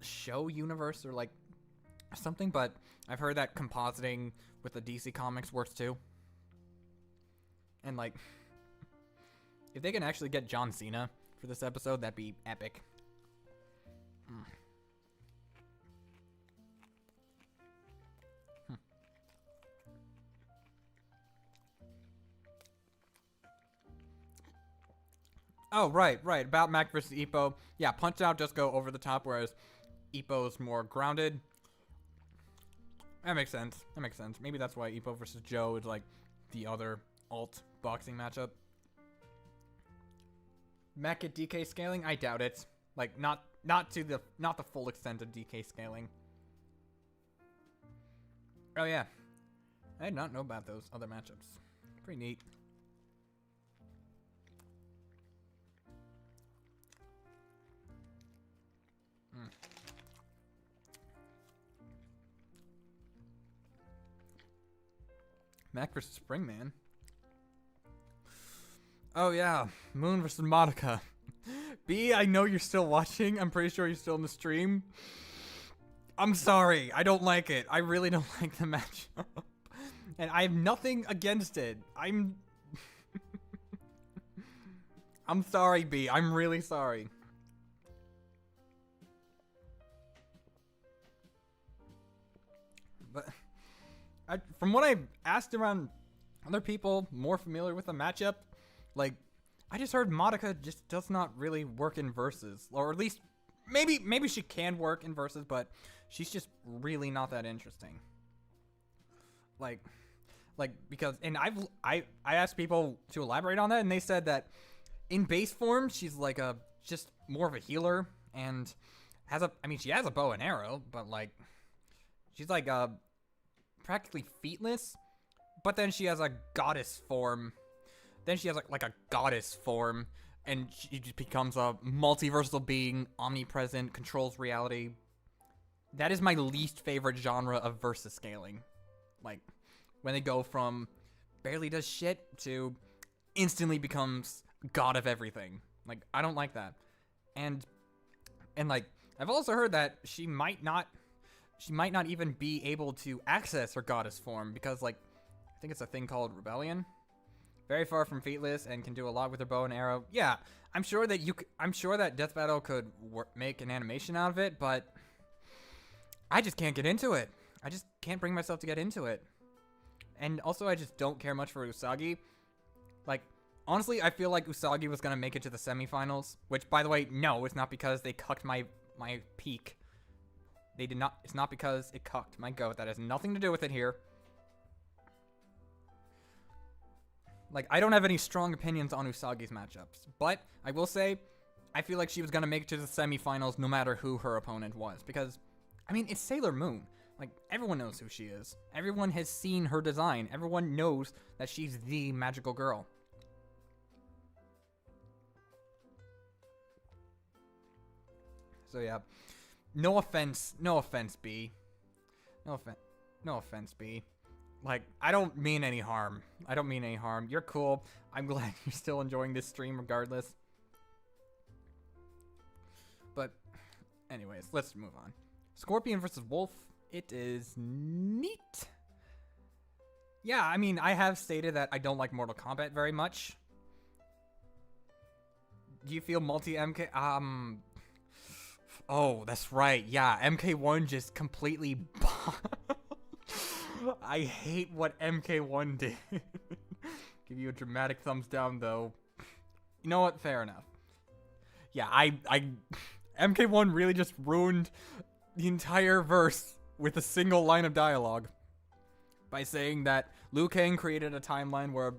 show universe or like something, but I've heard that compositing with the DC comics works too. And like, if they can actually get John Cena for this episode, that'd be epic. Oh, right. About Mac versus Ippo. Yeah, Punch Out just go over the top, whereas Ippo's more grounded. That makes sense. Maybe that's why Ippo versus Joe is like the other alt boxing matchup. Mac at DK scaling? I doubt it. Like not the full extent of DK scaling. Oh yeah. I did not know about those other matchups. Pretty neat. Mac versus Springman. Oh yeah, Moon versus Monica. B, I know you're still watching. I'm pretty sure you're still in the stream. I'm sorry. I don't like it. I really don't like the matchup. And I have nothing against it. I'm sorry, B. I'm really sorry. But from what I've asked around other people more familiar with the matchup, like, I just heard Monica just does not really work in versus, or at least maybe she can work in versus, but she's just really not that interesting. Like because, and I asked people to elaborate on that, and they said that in base form she's like just more of a healer, and she has a bow and arrow, but like she's like practically featless, but then she has a goddess form. Then she has like a goddess form, and she just becomes a multiversal being, omnipresent, controls reality. That is my least favorite genre of versus scaling. Like, when they go from barely does shit to instantly becomes god of everything. Like, I don't like that. And like, I've also heard that she might not even be able to access her goddess form because, like, I think it's a thing called Rebellion. Very far from featless and can do a lot with her bow and arrow. Yeah, I'm sure that Death Battle could make an animation out of it, but I just can't get into it. I just can't bring myself to get into it. And also, I just don't care much for Usagi. Like, honestly, I feel like Usagi was gonna make it to the semifinals. Which, by the way, no, it's not because they cucked my peak. They did not. It's not because it cucked my goat. That has nothing to do with it here. Like, I don't have any strong opinions on Usagi's matchups, but I will say, I feel like she was gonna make it to the semifinals no matter who her opponent was, because, I mean, it's Sailor Moon. Like, everyone knows who she is. Everyone has seen her design. Everyone knows that she's the magical girl. So yeah, no offense, B. No offense, B. Like, I don't mean any harm. You're cool. I'm glad you're still enjoying this stream regardless. But, anyways, let's move on. Scorpion versus Wolf. It is neat. Yeah, I mean, I have stated that I don't like Mortal Kombat very much. Do you feel multi-MK? Oh, that's right. Yeah, MK1 just completely... I hate what MK1 did. Give you a dramatic thumbs down, though. You know what? Fair enough. Yeah, MK1 really just ruined the entire verse with a single line of dialogue by saying that Liu Kang created a timeline where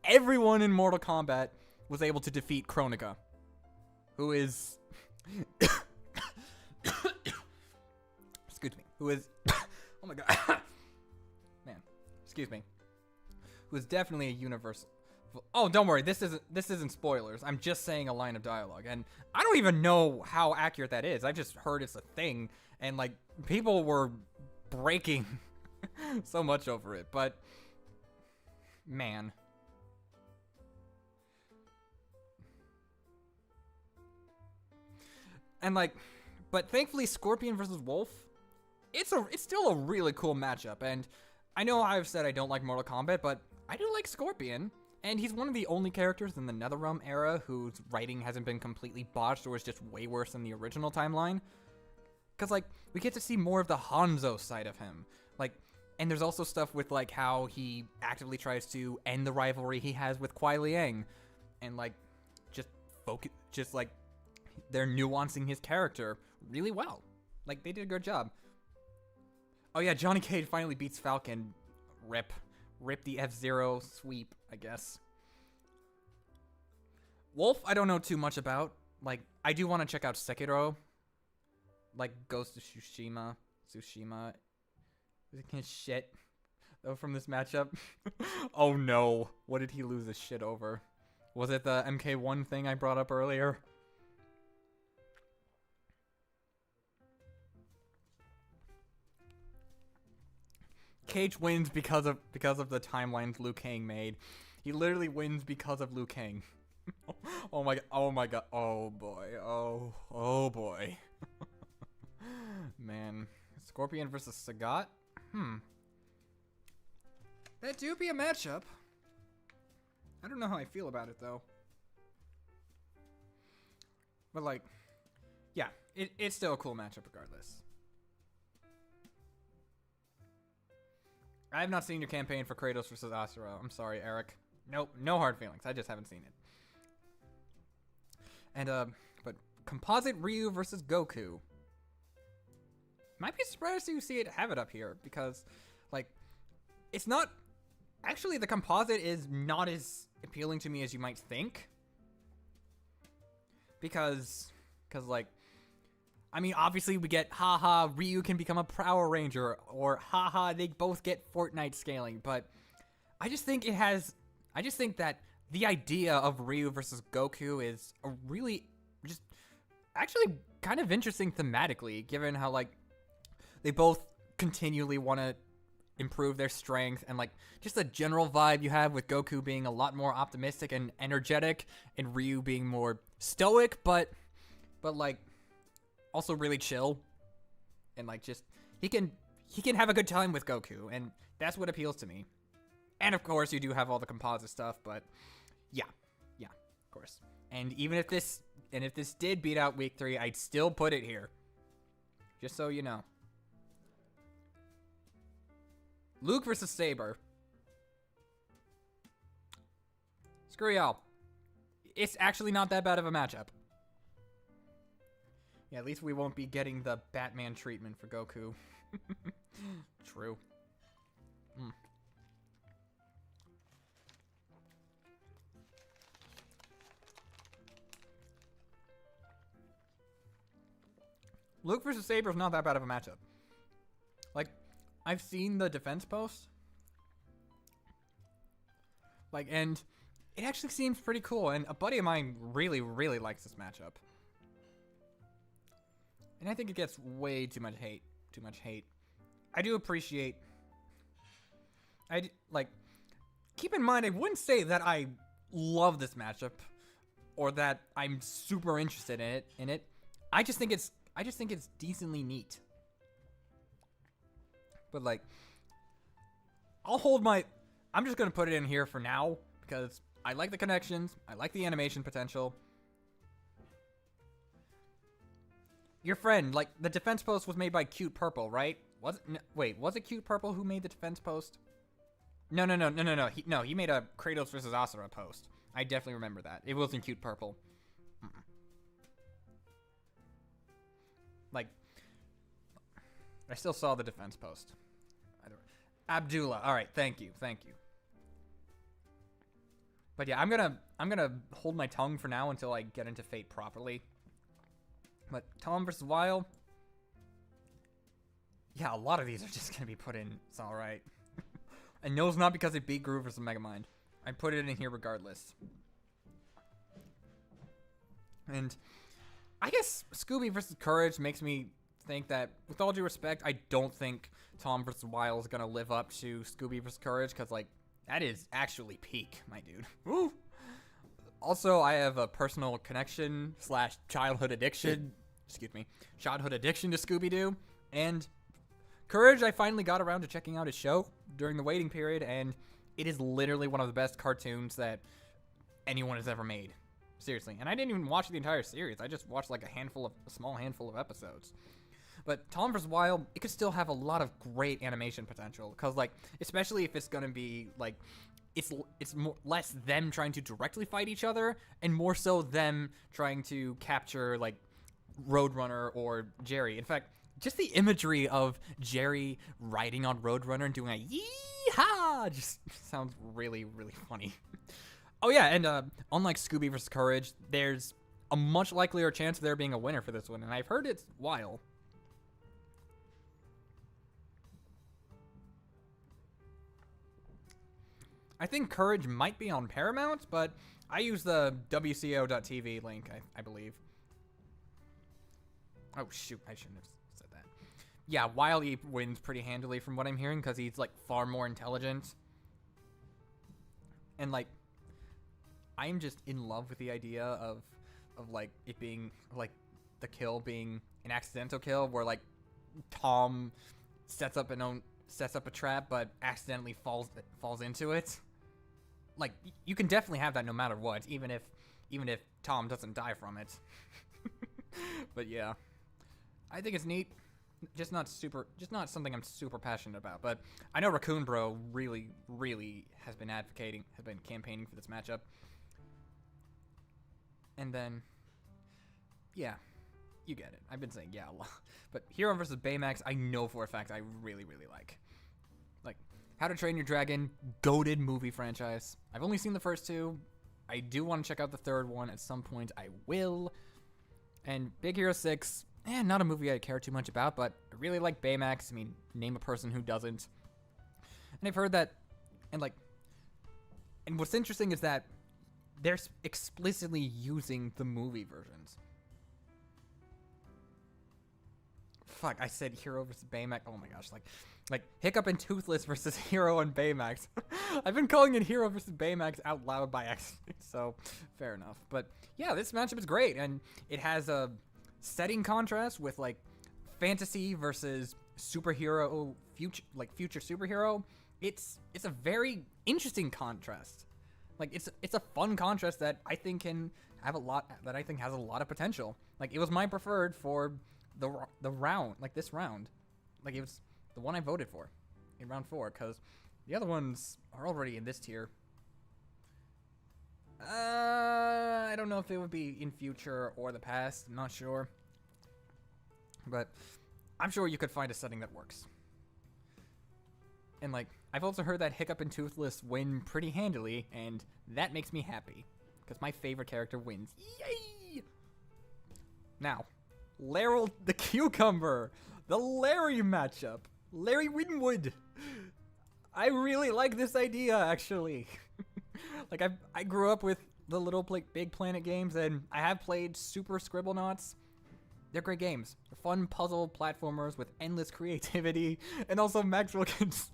everyone in Mortal Kombat was able to defeat Kronika, who is... Excuse me. Who is... Oh my god. Excuse me, who is definitely a universal. Oh, don't worry, this isn't spoilers. I'm just saying a line of dialogue, and I don't even know how accurate that is. I just heard it's a thing, and like people were breaking so much over it. But man, and like But thankfully, Scorpion versus Wolf, it's still a really cool matchup. And I know I've said I don't like Mortal Kombat, but I do like Scorpion. And he's one of the only characters in the NetherRealm era whose writing hasn't been completely botched or is just way worse than the original timeline. Because, like, we get to see more of the Hanzo side of him. Like, and there's also stuff with, like, how he actively tries to end the rivalry he has with Kuai Liang. And, like, like, they're nuancing his character really well. Like, they did a good job. Oh, yeah, Johnny Cage finally beats Falcon. Rip the F-Zero sweep, I guess. Wolf, I don't know too much about. Like, I do want to check out Sekiro. Like, Ghost of Tsushima. His shit. Though, from this matchup. Oh, no. What did he lose his shit over? Was it the MK1 thing I brought up earlier? Cage wins because of the timelines Liu Kang made. He literally wins because of Liu Kang. Oh my god. Oh boy. Oh boy. Man. Scorpion versus Sagat? That do be a matchup. I don't know how I feel about it though. But like, yeah, it's still a cool matchup regardless. I have not seen your campaign for Kratos versus Asura. I'm sorry, Eric. Nope, no hard feelings. I just haven't seen it. And, but composite Ryu versus Goku. Might be surprised to see it have it up here because, like, it's not. Actually, the composite is not as appealing to me as you might think. Because like, I mean, obviously we get, haha, Ryu can become a Power Ranger, or haha, they both get Fortnite scaling, but I just think that the idea of Ryu versus Goku is a really, just, actually kind of interesting thematically, given how, like, they both continually want to improve their strength, and, like, just the general vibe you have with Goku being a lot more optimistic and energetic, and Ryu being more stoic, but like, also really chill, and like, just he can have a good time with Goku, and that's what appeals to me. And of course, you do have all the composite stuff, but yeah, of course. And even if this did beat out Week 3, I'd still put it here, just so you know. Luke versus Saber. Screw y'all. It's actually not that bad of a matchup. Yeah, at least we won't be getting the Batman treatment for Goku. True. Luke versus Saber is not that bad of a matchup. Like, I've seen the defense post. Like, and it actually seems pretty cool, and a buddy of mine really, really likes this matchup. And I think it gets way too much hate. I do appreciate... like, keep in mind, I wouldn't say that I love this matchup, or that I'm super interested in it. I just think it's decently neat. But, like, I'm just gonna put it in here for now, because I like the connections, I like the animation potential. Your friend, like, the defense post was made by Cute Purple, right? Was it Cute Purple who made the defense post? No. He made a Kratos versus Asura post. I definitely remember that. It wasn't Cute Purple. Like, I still saw the defense post. Abdullah. All right, thank you. But yeah, I'm gonna hold my tongue for now until I get into Fate properly. But Tom versus Wile. Yeah, a lot of these are just gonna be put in. It's all right. And no, it's not because it beat Groove versus Megamind. I put it in here regardless. And I guess Scooby versus Courage makes me think that, with all due respect, I don't think Tom versus Wile is gonna live up to Scooby versus Courage, because, like, that is actually peak, my dude. Woo! Also, I have a personal connection / childhood addiction childhood addiction to Scooby-Doo. And Courage, I finally got around to checking out his show during the waiting period, and it is literally one of the best cartoons that anyone has ever made. Seriously. And I didn't even watch the entire series. I just watched like a small handful of episodes. But Tom vs. Wile, it could still have a lot of great animation potential, because like, especially if it's gonna be like, it's less them trying to directly fight each other, and more so them trying to capture like Roadrunner or Jerry. In fact, just the imagery of Jerry riding on Roadrunner and doing a yee-haw just sounds really, really funny. Oh yeah, and unlike Scooby vs. Courage, there's a much likelier chance of there being a winner for this one, and I've heard it's Wile. I think Courage might be on Paramount, but I use the WCO.TV link, I believe. Oh, shoot, I shouldn't have said that. Yeah, Wile E wins pretty handily from what I'm hearing, because he's, like, far more intelligent. And, like, I'm just in love with the idea of like, it being, like, the kill being an accidental kill, where, like, Tom sets up a trap, but accidentally falls into it. Like, you can definitely have that no matter what, even if Tom doesn't die from it. But yeah, I think it's neat. Just not something I'm super passionate about. But I know Raccoon Bro really, really has been campaigning for this matchup. And then, yeah, you get it. I've been saying yeah a lot. But Hiro versus Baymax, I know for a fact I really, really like. Like, How to Train Your Dragon, goated movie franchise. I've only seen the first two. I do want to check out the third one at some point. I will. And Big Hero 6, not a movie I care too much about, but I really like Baymax. I mean, name a person who doesn't. And I've heard that, and what's interesting is that they're explicitly using the movie versions. Fuck, I said Hiro versus Baymax. Oh my gosh, like Hiccup and Toothless versus Hiro and Baymax. I've been calling it Hiro versus Baymax out loud by accident, so fair enough. But yeah, this matchup is great, and it has a setting contrast with like fantasy versus superhero, future superhero. It's a very interesting contrast. Like it's a fun contrast that I think can have has a lot of potential. Like, it was my preferred for the round, like this round. Like, it was the one I voted for in round 4, because the other ones are already in this tier. I don't know if it would be in future or the past. I'm not sure. But I'm sure you could find a setting that works. And, like, I've also heard that Hiccup and Toothless win pretty handily, and that makes me happy, because my favorite character wins. Yay! Now, Laryl the Cucumber, the Larry matchup. Larry Winwood. I really like this idea, actually. Like, I grew up with the Little Big Planet games, and I have played Super Scribblenauts. They're great games. They're fun puzzle platformers with endless creativity, and also Maxwell gets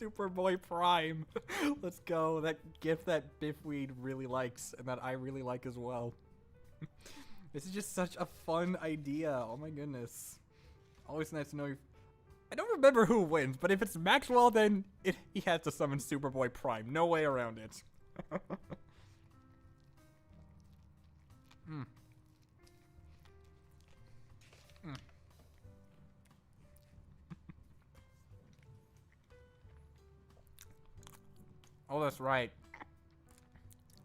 Superboy Prime. Let's go. That gift that Biffweed really likes, and that I really like as well. This is just such a fun idea. Oh my goodness. Always nice to know. I don't remember who wins, but if it's Maxwell, then he has to summon Superboy Prime. No way around it. Oh, that's right.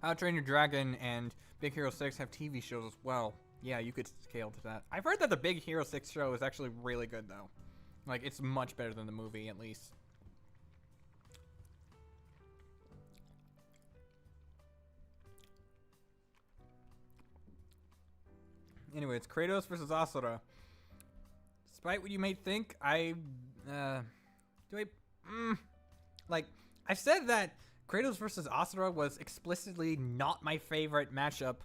How to Train Your Dragon and Big Hero 6 have TV shows as well. Yeah, you could scale to that. I've heard that the Big Hero 6 show is actually really good, though. Like, it's much better than the movie, at least. Anyway, it's Kratos versus Asura. Despite what you may think, I've said that Kratos versus Asura was explicitly not my favorite matchup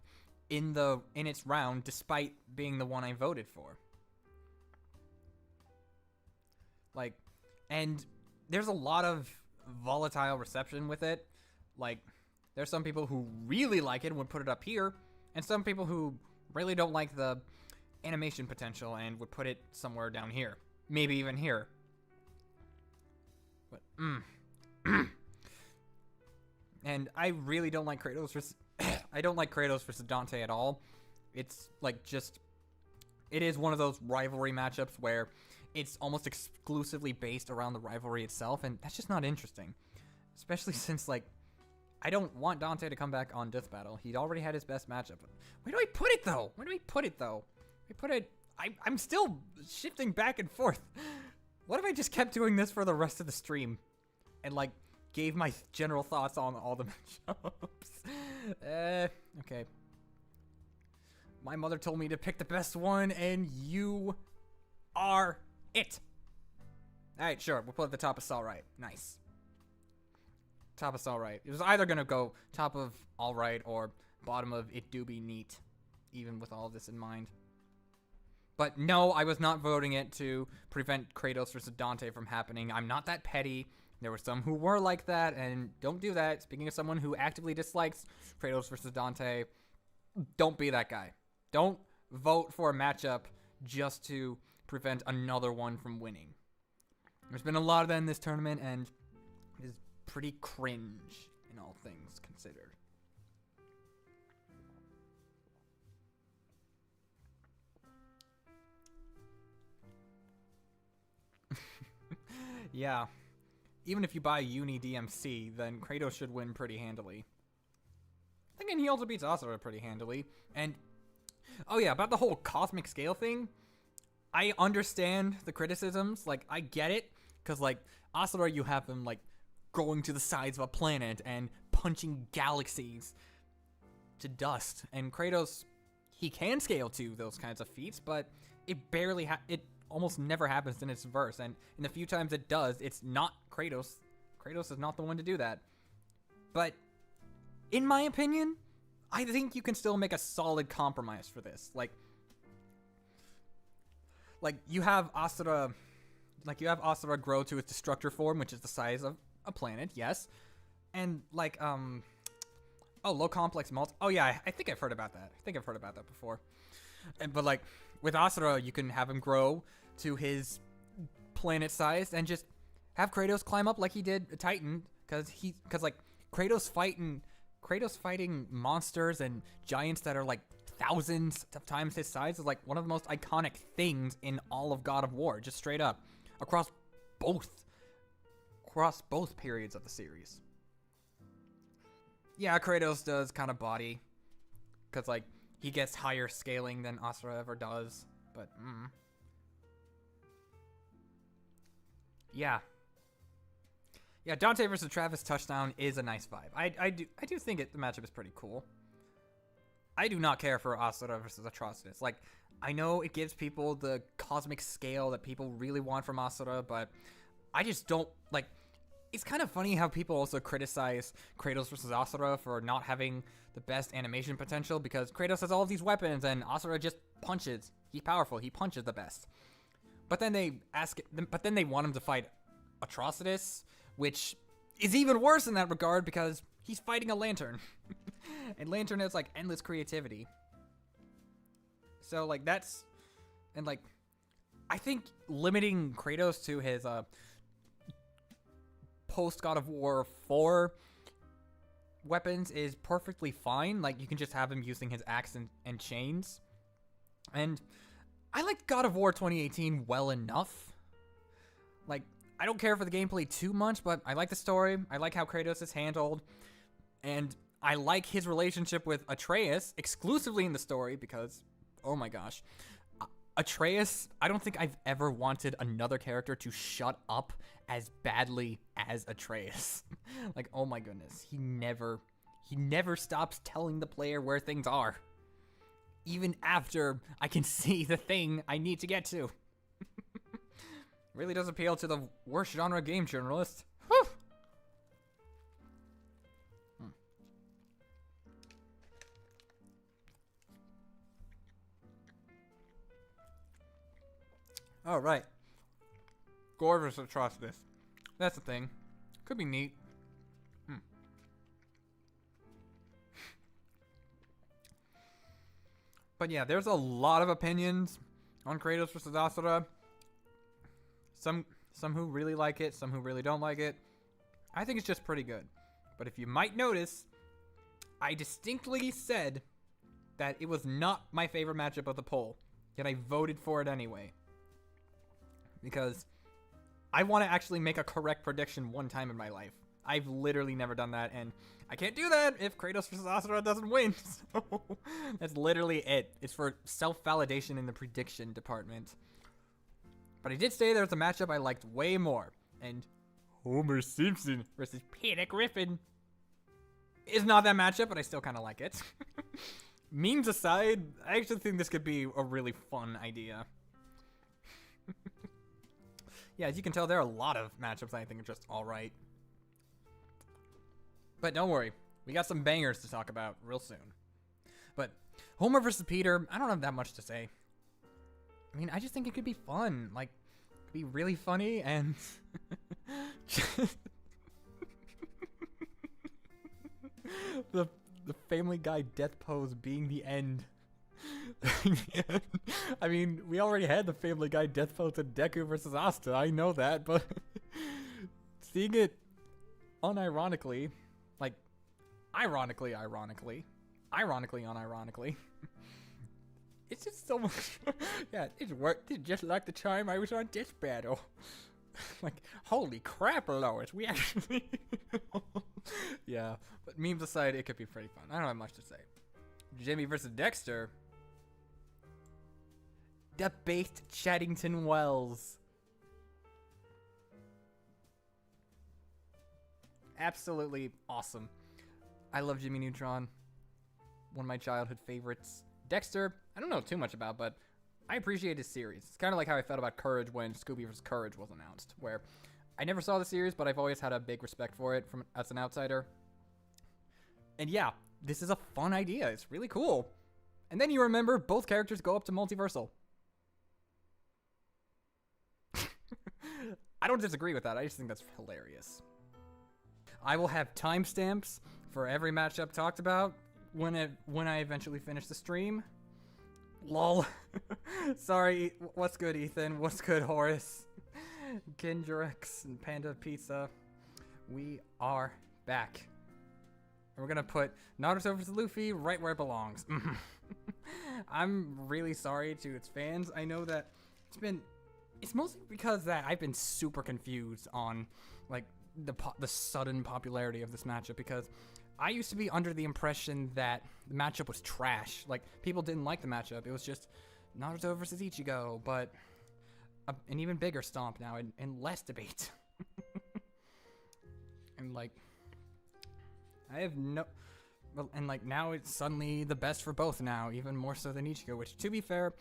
in its round, despite being the one I voted for. Like, and there's a lot of volatile reception with it. Like, there's some people who really like it and would put it up here, and some people who really don't like the animation potential and would put it somewhere down here. Maybe even here. But, And I really don't like Kratos versus... I don't like Kratos versus Dante at all. It's, like, just... It is one of those rivalry matchups where it's almost exclusively based around the rivalry itself, and that's just not interesting. Especially since, like, I don't want Dante to come back on Death Battle. He'd already had his best matchup. Where do I put it, though? I'm still shifting back and forth. What if I just kept doing this for the rest of the stream? And, like, gave my general thoughts on all the matchups. Okay. My mother told me to pick the best one, and you are it. Alright, sure. We'll put the top of All Right. Nice. Top of All Right. It was either going to go top of All Right or bottom of It Do Be Neat, even with all of this in mind. But no, I was not voting it to prevent Kratos versus Dante from happening. I'm not that petty. There were some who were like that, and don't do that. Speaking of someone who actively dislikes Kratos versus Dante, don't be that guy. Don't vote for a matchup just to prevent another one from winning. There's been a lot of that in this tournament, and it is pretty cringe in all things considered. Yeah. Even if you buy Uni DMC, then Kratos should win pretty handily. I think he also beats Asura pretty handily. And, oh yeah, about the whole cosmic scale thing, I understand the criticisms. Like, I get it. Because, like, Asura, you have him, like, going to the sides of a planet and punching galaxies to dust. And Kratos, he can scale to those kinds of feats, but it barely it almost never happens in its verse. And in the few times it does, it's not Kratos. Kratos is not the one to do that. But in my opinion, I think you can still make a solid compromise for this. Like you have Asura, grow to its destructor form, which is the size of a planet, yes. And like low complex multi. Oh yeah, I think I've heard about that. Before. But like with Asura, you can have him grow to his planet size and just have Kratos climb up like he did a Titan, because like Kratos fighting monsters and giants that are like thousands of times his size is like one of the most iconic things in all of God of War, just straight up across both periods of the series. Yeah, Kratos does kind of body, because like he gets higher scaling than Asura ever does, but yeah, Dante versus Travis touchdown is a nice vibe. I do think the matchup is pretty cool. I do not care for Asura versus Atrocitus. Like, I know it gives people the cosmic scale that people really want from Asura, but I just don't, like, it's kind of funny how people also criticize Kratos versus Asura for not having the best animation potential, because Kratos has all of these weapons and Asura just punches. He's powerful. He punches the best. But then they want him to fight Atrocitus, which is even worse in that regard because he's fighting a lantern. And Lantern has like endless creativity. So like I think limiting Kratos to his post God of War 4 weapons is perfectly fine. Like, you can just have him using his axe and chains. And I liked God of War 2018 well enough. Like, I don't care for the gameplay too much, but I like the story. I like how Kratos is handled. And I like his relationship with Atreus exclusively in the story because, oh my gosh. Atreus, I don't think I've ever wanted another character to shut up as badly as Atreus. Like, oh my goodness. He never stops telling the player where things are. Even after I can see the thing I need to get to. Really does appeal to the worst genre game journalist. Whew. All right. Gore versus Atrocitus. That's the thing. Could be neat. But yeah, there's a lot of opinions on Kratos versus Asura. Some who really like it, some who really don't like it. I think it's just pretty good. But if you might notice, I distinctly said that it was not my favorite matchup of the poll, yet I voted for it anyway. Because I want to actually make a correct prediction one time in my life. I've literally never done that, and I can't do that if Kratos versus Asura doesn't win. So that's literally it. It's for self-validation in the prediction department. But I did say there's a matchup I liked way more, and Homer Simpson versus Peter Griffin is not that matchup, but I still kind of like it. Memes aside, I actually think this could be a really fun idea. Yeah, as you can tell, there are a lot of matchups I think are just alright. But don't worry, we got some bangers to talk about real soon. But Homer versus Peter, I don't have that much to say. I mean, I just think it could be fun. Like, it could be really funny and... the Family Guy death pose being the end. I mean, we already had the Family Guy death pose in Deku versus Asta. I know that, but seeing it unironically, like ironically, unironically, it's just so much. Yeah, it worked just like the time I was on Death Battle. Like, holy crap, Lois, we actually... Yeah, but memes aside, it could be pretty fun. I don't have much to say. Jimmy versus Dexter. Debate Chaddington Wells. Absolutely awesome. I love Jimmy Neutron. One of my childhood favorites. Dexter, I don't know too much about, but I appreciate his series. It's kind of like how I felt about Courage when Scooby vs. Courage was announced, where I never saw the series, but I've always had a big respect for it as an outsider. And yeah, this is a fun idea. It's really cool. And then you remember both characters go up to multiversal. I don't disagree with that. I just think that's hilarious. I will have timestamps for every matchup talked about when I eventually finish the stream. Lol. Sorry, what's good, Ethan? What's good, Horace? Kindrex and Panda Pizza. We are back. And we're gonna put Naruto vs. Luffy right where it belongs. I'm really sorry to its fans. I know that it's mostly because that I've been super confused on like the sudden popularity of this matchup, because I used to be under the impression that the matchup was trash. Like, people didn't like the matchup. It was just Naruto versus Ichigo, but an even bigger stomp now and less debate. And like, I have no... Well, and like, now it's suddenly the best for both now, even more so than Ichigo, which, to be fair,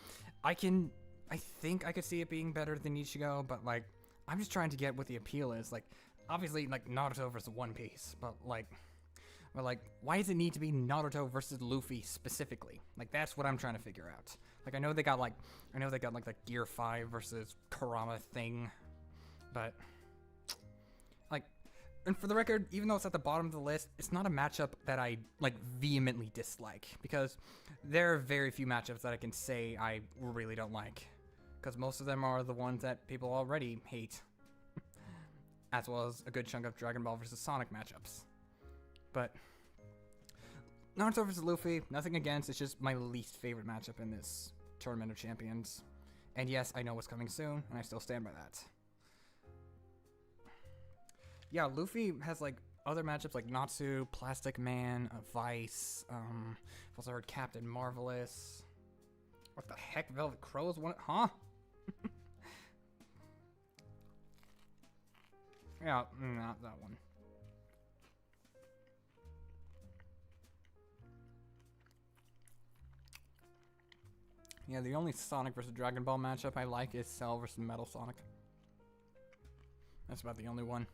I think I could see it being better than Ichigo, but like, I'm just trying to get what the appeal is. Like, obviously, like, Naruto versus One Piece, but like, why does it need to be Naruto versus Luffy specifically? Like, that's what I'm trying to figure out. Like, I know they got like the Gear 5 versus Kurama thing, but like, and for the record, even though it's at the bottom of the list, it's not a matchup that I like vehemently dislike, because there are very few matchups that I can say I really don't like, because most of them are the ones that people already hate, as well as a good chunk of Dragon Ball versus Sonic matchups. But Naruto vs. Luffy, nothing against, it's just my least favorite matchup in this Tournament of Champions. And yes, I know what's coming soon, and I still stand by that. Yeah, Luffy has like other matchups like Natsu, Plastic Man, Vice, I've also heard Captain Marvelous. What the heck, Velvet Crow's one? Huh? Yeah, not that one. Yeah, the only Sonic vs. Dragon Ball matchup I like is Cell vs. Metal Sonic. That's about the only one.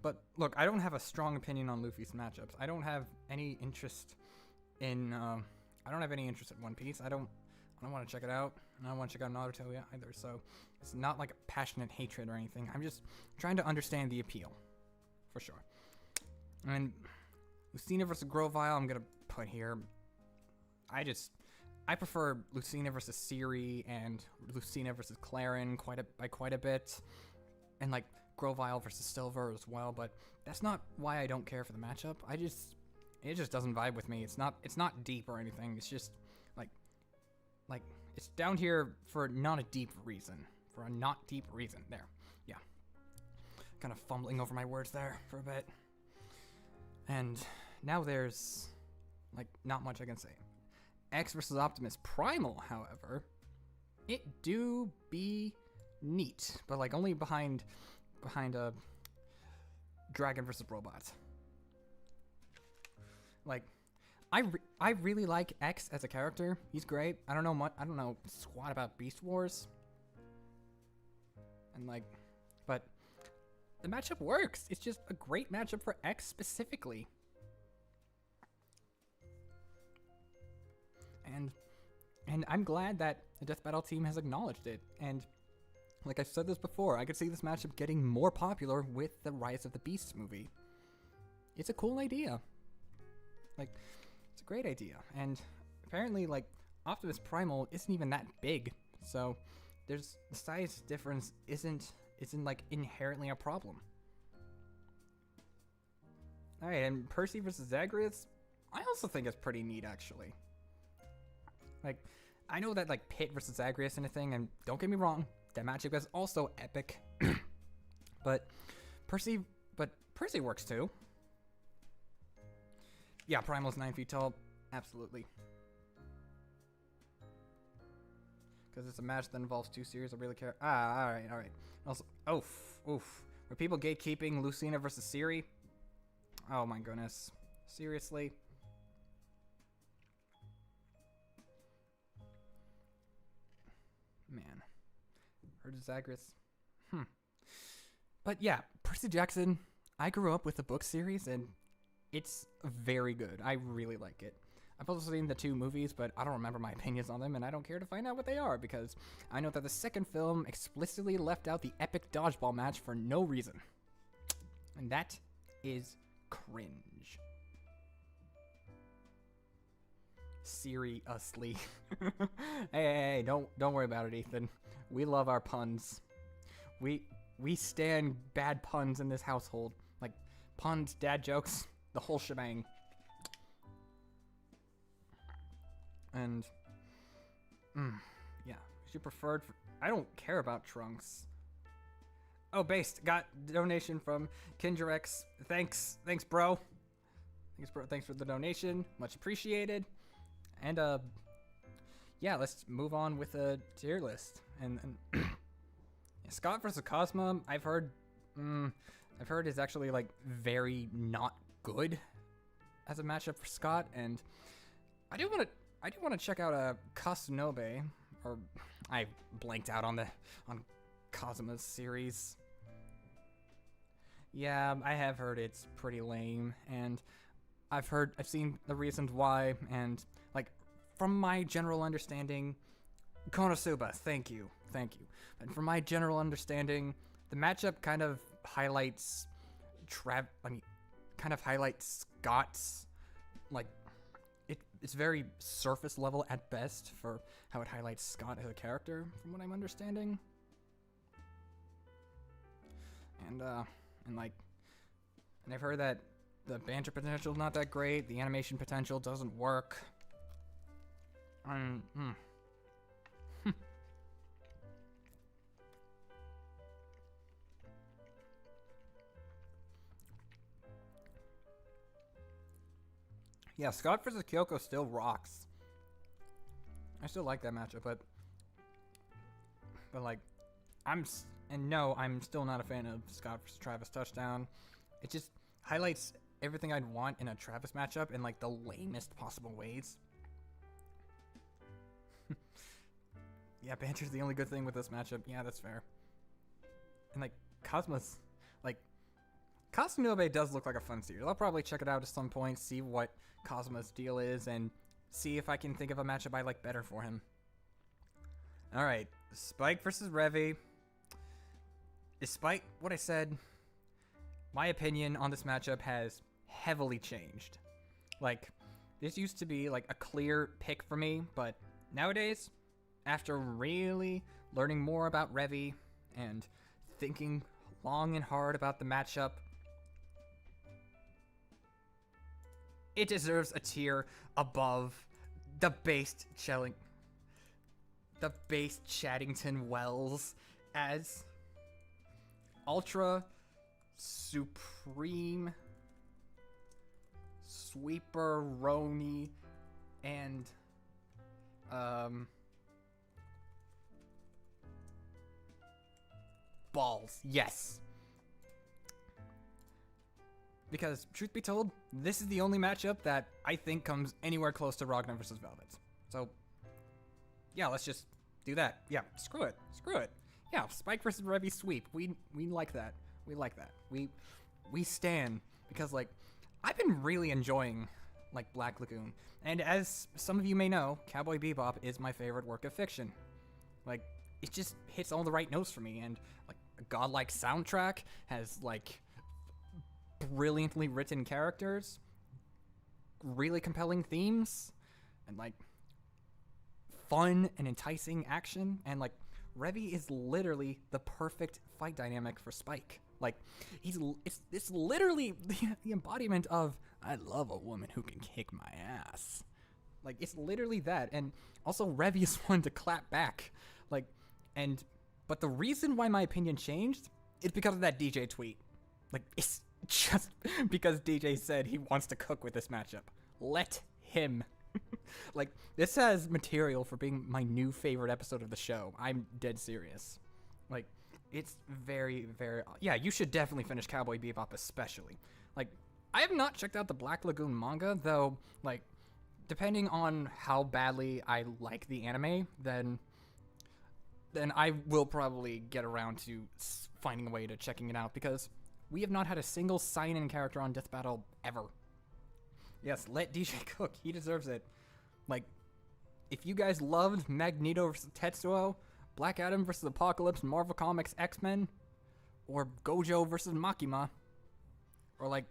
But look, I don't have a strong opinion on Luffy's matchups. I don't have any interest in One Piece. I don't want to check it out. And I don't want to check out Naruto yet either. So it's not like a passionate hatred or anything. I'm just trying to understand the appeal, for sure. And Lucina versus Grovyle, I'm gonna put here. I prefer Lucina versus Siri and Lucina versus Clarin by quite a bit. And like Grovyle versus Silver as well, but that's not why I don't care for the matchup. It just doesn't vibe with me. It's not deep or anything. It's just like it's down here for not a deep reason. For a not deep reason. There. Yeah. Kind of fumbling over my words there for a bit. And now there's like not much I can say. X versus Optimus Primal, however, it do be neat, but like only behind a Dragon versus Robot. Like, I really like X as a character. He's great. I don't know squat about Beast Wars. And like, but the matchup works. It's just a great matchup for X specifically. And I'm glad that the Death Battle team has acknowledged it. And like I've said this before, I could see this matchup getting more popular with the Rise of the Beasts movie. It's a cool idea. Like, it's a great idea. And apparently, like, Optimus Primal isn't even that big. So the size difference isn't like inherently a problem. Alright, and Percy versus Zagreus, I also think it's pretty neat actually. Like, I know that like Pit versus Zagreus and a thing, and don't get me wrong, that matchup is also epic. but Percy works too. Yeah, Primal's 9 feet tall, absolutely. Because it's a match that involves two series, I really care. Alright. Also, oof. Were people gatekeeping Lucina versus Siri? Oh my goodness. Seriously? Man. Heard of Zagreus. But yeah, Percy Jackson, I grew up with the book series and it's very good. I really like it. I've also seen the 2 movies, but I don't remember my opinions on them and I don't care to find out what they are because I know that the second film explicitly left out the epic dodgeball match for no reason. And that is cringe. Seriously. hey, don't worry about it, Ethan. We love our puns. We stand bad puns in this household. Like puns, dad jokes, the whole shebang. And yeah, who's your preferred I don't care about Trunks. Oh, Based got donation from Kinderex. Thanks, bro. Thanks for the donation. Much appreciated. And yeah, let's move on with a tier list. And Scott versus Cosma, I've heard is actually like very not good as a matchup for Scott, and I do want to check out Kasanobe, or I blanked out on Cosma's series. Yeah, I have heard it's pretty lame, and I've seen the reasons why, and like from my general understanding, Konosuba, thank you. And from my general understanding, the matchup kind of highlights Scott's, like, it's very surface level at best for how it highlights Scott as a character, from what I'm understanding. And I've heard that the banter potential is not that great, the animation potential doesn't work. Yeah, Scott versus Kyoko still rocks. I still like that matchup, but like, I'm still not a fan of Scott versus Travis touchdown. It just highlights everything I'd want in a Travis matchup in like the lamest possible ways. Yeah, banter's the only good thing with this matchup. Yeah, that's fair. And like Kasanobe does look like a fun series. I'll probably check it out at some point, see what Cosmo's deal is, and see if I can think of a matchup I like better for him. Alright, Spike versus Revy. Despite what I said, my opinion on this matchup has heavily changed. Like, this used to be like a clear pick for me, but nowadays, after really learning more about Revy and thinking long and hard about the matchup, it deserves a tier above the based Chaddington Wells as Ultra Supreme Sweeper Roni and balls. Yes. Because, truth be told, this is the only matchup that I think comes anywhere close to Ragna versus Velvet. So, yeah, let's just do that. Yeah, screw it. Screw it. Yeah, Spike versus Revy sweep. We like that. We like that. We stand. Because, like, I've been really enjoying, like, Black Lagoon. And as some of you may know, Cowboy Bebop is my favorite work of fiction. Like, it just hits all the right notes for me. And, like, a godlike soundtrack has, like, brilliantly written characters, really compelling themes, and like fun and enticing action, and like Revy is literally the perfect fight dynamic for Spike. Like it's literally the embodiment of I love a woman who can kick my ass. Like it's literally that, and also Revy is one to clap back. Like, but the reason why my opinion changed is because of that DJ tweet. Like it's just because DJ said he wants to cook with this matchup. Let him. Like, this has material for being my new favorite episode of the show. I'm dead serious. Like, it's very, very... Yeah, you should definitely finish Cowboy Bebop especially. Like, I have not checked out the Black Lagoon manga, though, like, depending on how badly I like the anime, then I will probably get around to finding a way to checking it out, because we have not had a single sign-in character on Death Battle ever. Yes, let DJ cook. He deserves it. Like, if you guys loved Magneto vs. Tetsuo, Black Adam vs. Apocalypse, Marvel Comics, X-Men, or Gojo vs. Makima, or like,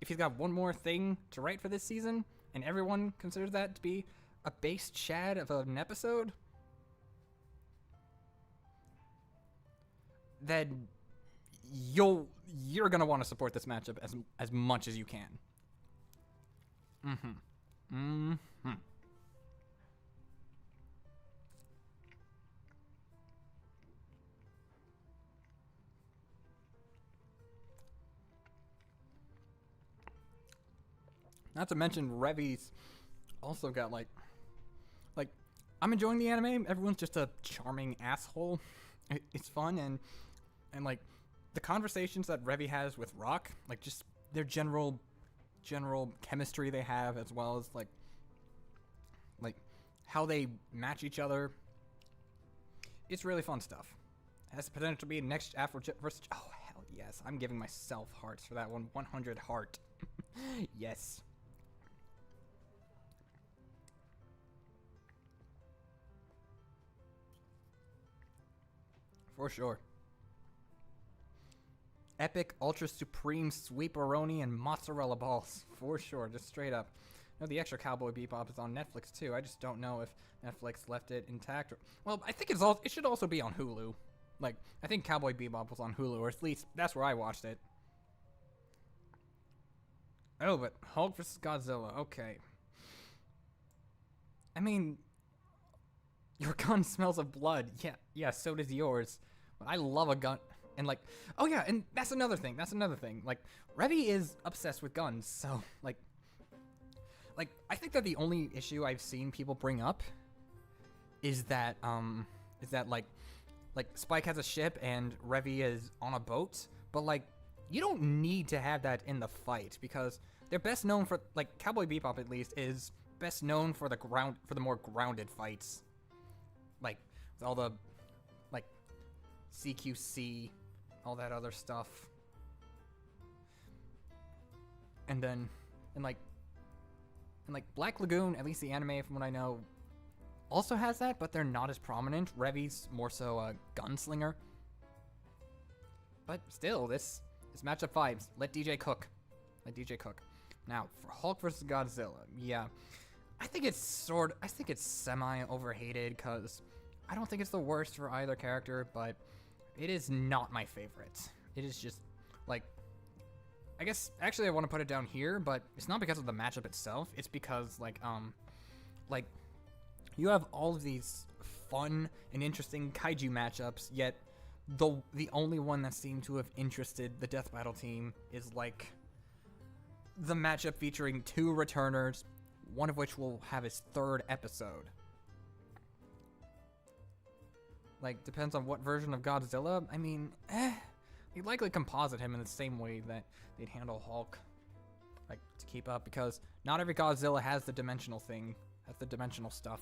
if he's got one more thing to write for this season, and everyone considers that to be a base Chad of an episode, then you're gonna want to support this matchup as much as you can. Not to mention Revy's also got like I'm enjoying the anime. Everyone's just a charming asshole. It's fun, and like the conversations that Revy has with Rock, like just their general chemistry they have, as well as like how they match each other. It's really fun stuff. It has the potential to be next Afrojet versus... Oh, hell yes. I'm giving myself hearts for that one. 100 heart. Yes. For sure. Epic Ultra Supreme Sweeperoni and Mozzarella Balls. For sure, just straight up. No, the extra Cowboy Bebop is on Netflix too. I just don't know if Netflix left it intact. Well, I think it should also be on Hulu. Like, I think Cowboy Bebop was on Hulu, or at least that's where I watched it. Oh, but Hulk vs. Godzilla. Okay. I mean, your gun smells of blood. Yeah, so does yours. But I love a gun. And like, oh yeah, and that's another thing. Like, Revy is obsessed with guns, so like I think that the only issue I've seen people bring up is that like Spike has a ship and Revy is on a boat, but like you don't need to have that in the fight, because they're best known for, like, Cowboy Bebop at least is best known for the more grounded fights, like with all the like CQC, all that other stuff. And Black Lagoon, at least the anime from what I know, also has that, but they're not as prominent. Revy's more so a gunslinger. But still, this matchup vibes. Let DJ cook. Now, for Hulk versus Godzilla, yeah, I think it's semi overhated because I don't think it's the worst for either character, but it is not my favorite. It is just like, I guess actually I want to put it down here, but it's not because of the matchup itself. It's because like you have all of these fun and interesting kaiju matchups, yet the only one that seemed to have interested the Death Battle team is like the matchup featuring 2 returners, one of which will have his 3rd episode. Like, depends on what version of Godzilla. I mean, they'd likely composite him in the same way that they'd handle Hulk, like, to keep up, because not every Godzilla has the dimensional thing, has the dimensional stuff.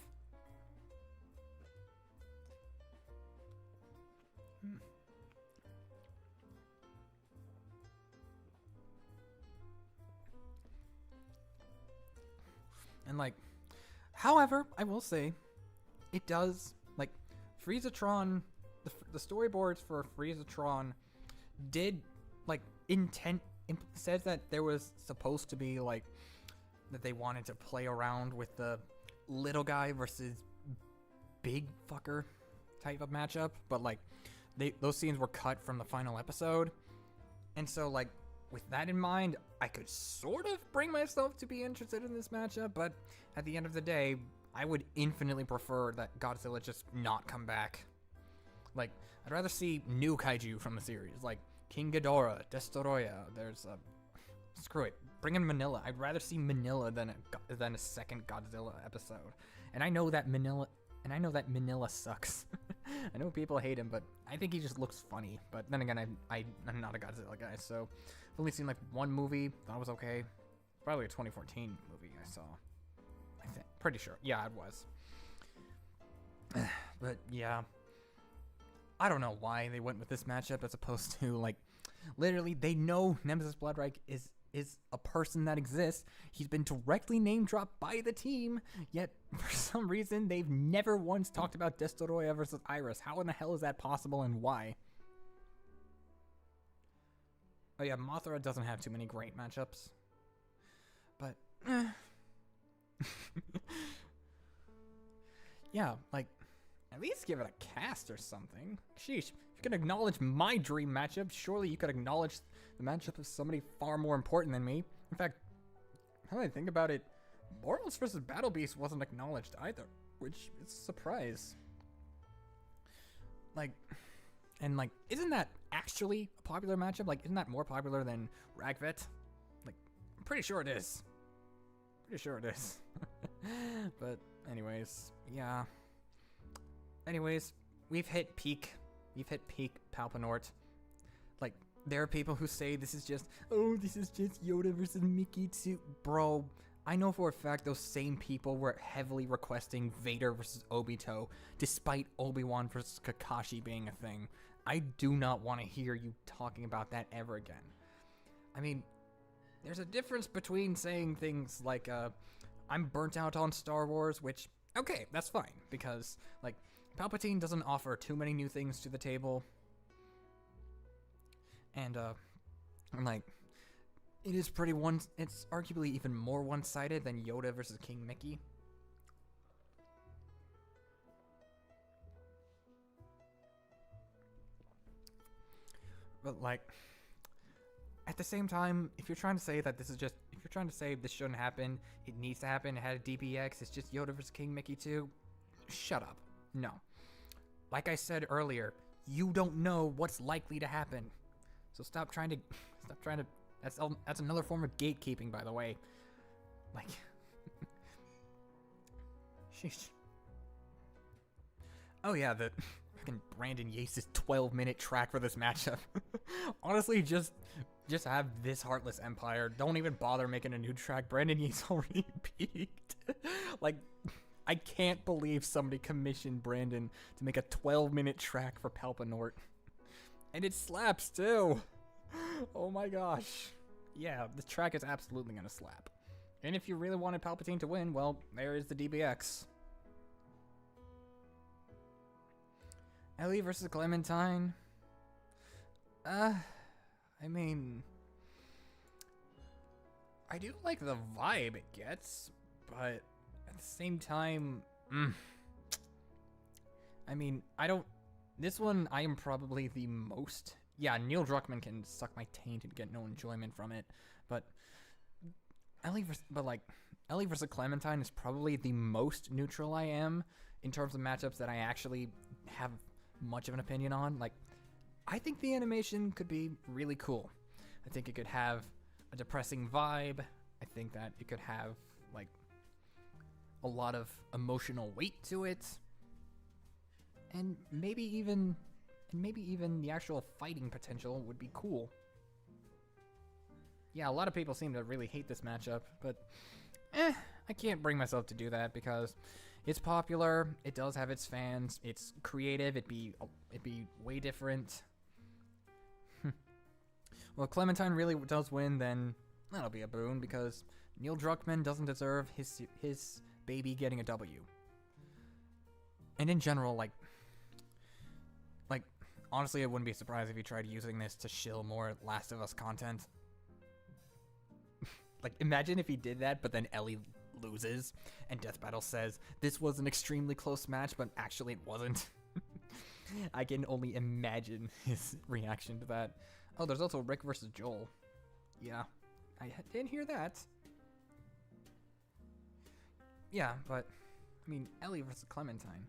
And like, however, I will say, it does, like, Friezatron, the storyboards for Friezatron did, like, said that there was supposed to be, like, that they wanted to play around with the little guy versus big fucker type of matchup, but, like, those scenes were cut from the final episode, and so, like, with that in mind, I could sort of bring myself to be interested in this matchup, but at the end of the day, I would infinitely prefer that Godzilla just not come back. Like, I'd rather see new kaiju from the series, like King Ghidorah, Destoroyah. Screw it, bring in Manila. I'd rather see Manila than a second Godzilla episode. And I know that Manila sucks. I know people hate him, but I think he just looks funny. But then again, I'm not a Godzilla guy, so I've only seen like one movie. Thought it was okay. Probably a 2014 movie I saw. I think, pretty sure. Yeah, it was. But yeah, I don't know why they went with this matchup as opposed to like, literally they know Nemesis Bloodreich is a person that exists. He's been directly name dropped by the team, yet for some reason they've never once talked about Destoroyah versus Iris. How in the hell is that possible and why? Oh yeah, Mothra doesn't have too many great matchups, but yeah, like, at least give it a cast or something. Sheesh, if you can acknowledge my dream matchup, surely you could acknowledge the matchup of somebody far more important than me. In fact, now that I think about it, Boros vs. Battle Beast wasn't acknowledged either, which is a surprise. Like, and like, isn't that actually a popular matchup? Like, isn't that more popular than Ragvet? Like, I'm pretty sure it is. Pretty sure it is. But anyways, yeah. Anyways, we've hit peak Palpatine. Like, there are people who say this is just Yoda versus Mickey too. Bro, I know for a fact those same people were heavily requesting Vader versus Obito, despite Obi-Wan versus Kakashi being a thing. I do not want to hear you talking about that ever again. I mean, there's a difference between saying things like, I'm burnt out on Star Wars, which, okay, that's fine, because, like, Palpatine doesn't offer too many new things to the table. And like, it's arguably even more one-sided than Yoda versus King Mickey. But like, at the same time, if you're trying to say that this shouldn't happen, it needs to happen, it had a DBX, it's just Yoda versus King Mickey too, shut up. No. Like I said earlier, you don't know what's likely to happen. So stop trying to, that's another form of gatekeeping, by the way. Like, sheesh. Oh yeah, the fucking Brandon Yace's 12-minute track for this matchup. Honestly, just have this Heartless Empire. Don't even bother making a new track. Brandon Yace already peaked. Like, I can't believe somebody commissioned Brandon to make a 12-minute track for Palpatine. And it slaps too. Oh my gosh. Yeah, the track is absolutely gonna slap. And if you really wanted Palpatine to win, well, there is the DBX. Ellie versus Clementine. I mean, I I do like the vibe it gets, but at the same time, I mean, this one, I am probably the most... Yeah, Neil Druckmann can suck my taint and get no enjoyment from it, but Ellie versus Clementine is probably the most neutral I am in terms of matchups that I actually have much of an opinion on. Like, I think the animation could be really cool. I think it could have a depressing vibe. I think that it could have, like, a lot of emotional weight to it. And maybe even the actual fighting potential would be cool. Yeah, a lot of people seem to really hate this matchup, but I can't bring myself to do that because it's popular, it does have its fans, it's creative, it'd be way different. Well, if Clementine really does win, then that'll be a boon because Neil Druckmann doesn't deserve his baby getting a W. And in general, like honestly, I wouldn't be surprised if he tried using this to shill more Last of Us content. Like, imagine if he did that, but then Ellie loses, and Death Battle says, this was an extremely close match, but actually it wasn't. I can only imagine his reaction to that. Oh, there's also Rick versus Joel. Yeah, I didn't hear that. Yeah, but, I mean, Ellie versus Clementine.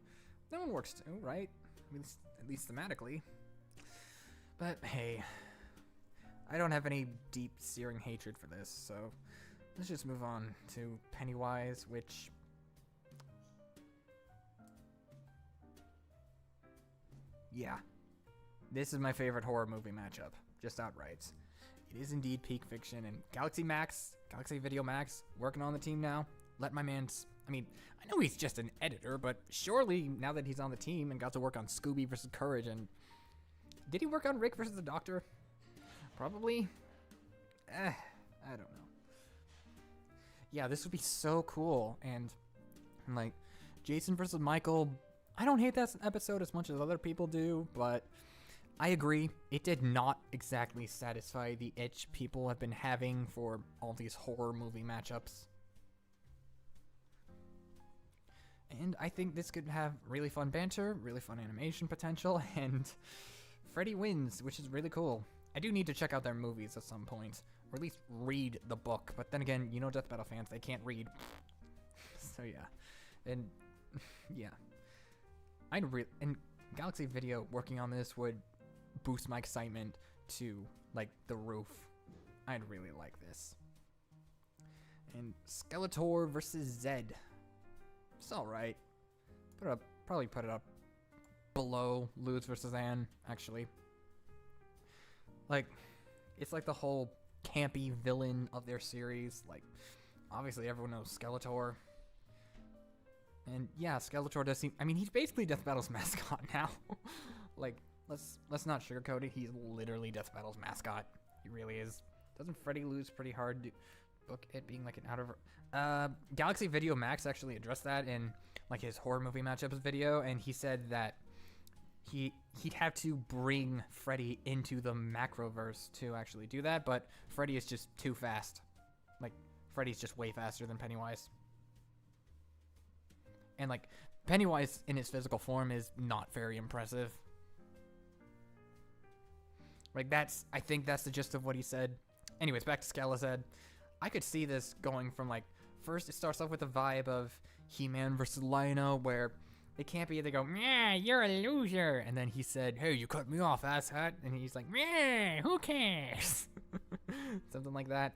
That one works too, right? I mean, at least thematically. But hey, I don't have any deep, searing hatred for this, so let's just move on to Pennywise, which... Yeah. This is my favorite horror movie matchup, just outright. It is indeed peak fiction, and Galaxy Video Max, working on the team now. Let my man's... I mean, I know he's just an editor, but surely now that he's on the team and got to work on Scooby versus Courage, and did he work on Rick versus the Doctor? Probably. I don't know. Yeah, this would be so cool, and like Jason versus Michael. I don't hate that episode as much as other people do, but I agree, it did not exactly satisfy the itch people have been having for all these horror movie matchups. And I think this could have really fun banter, really fun animation potential, and Freddy wins, which is really cool. I do need to check out their movies at some point, or at least read the book, but then again, you know Death Battle fans, they can't read. So yeah, and yeah. And Galaxy Video working on this would boost my excitement to, like, the roof. I'd really like this. And Skeletor versus Zed. It's alright. Probably put it up below Luz versus Anne, actually. Like, it's like the whole campy villain of their series. Like, obviously everyone knows Skeletor. And yeah, Skeletor does seem... I mean, he's basically Death Battle's mascot now. Like, let's not sugarcoat it. He's literally Death Battle's mascot. He really is. Doesn't Freddy lose pretty hard to book it being like an out of... Galaxy Video Max actually addressed that in like his horror movie matchups video, and he said that he'd have to bring Freddy into the Macroverse to actually do that, but Freddy is just too fast. Like, Freddy's just way faster than Pennywise. And like, Pennywise in his physical form is not very impressive. Like, I think that's the gist of what he said. Anyways, back to Skeletor. I could see this going from, like, first it starts off with the vibe of He-Man versus Lion-O, where they can't be, they go, "Yeah, you're a loser." And then he said, "Hey, you cut me off, asshat." And he's like, "Yeah, who cares?" Something like that.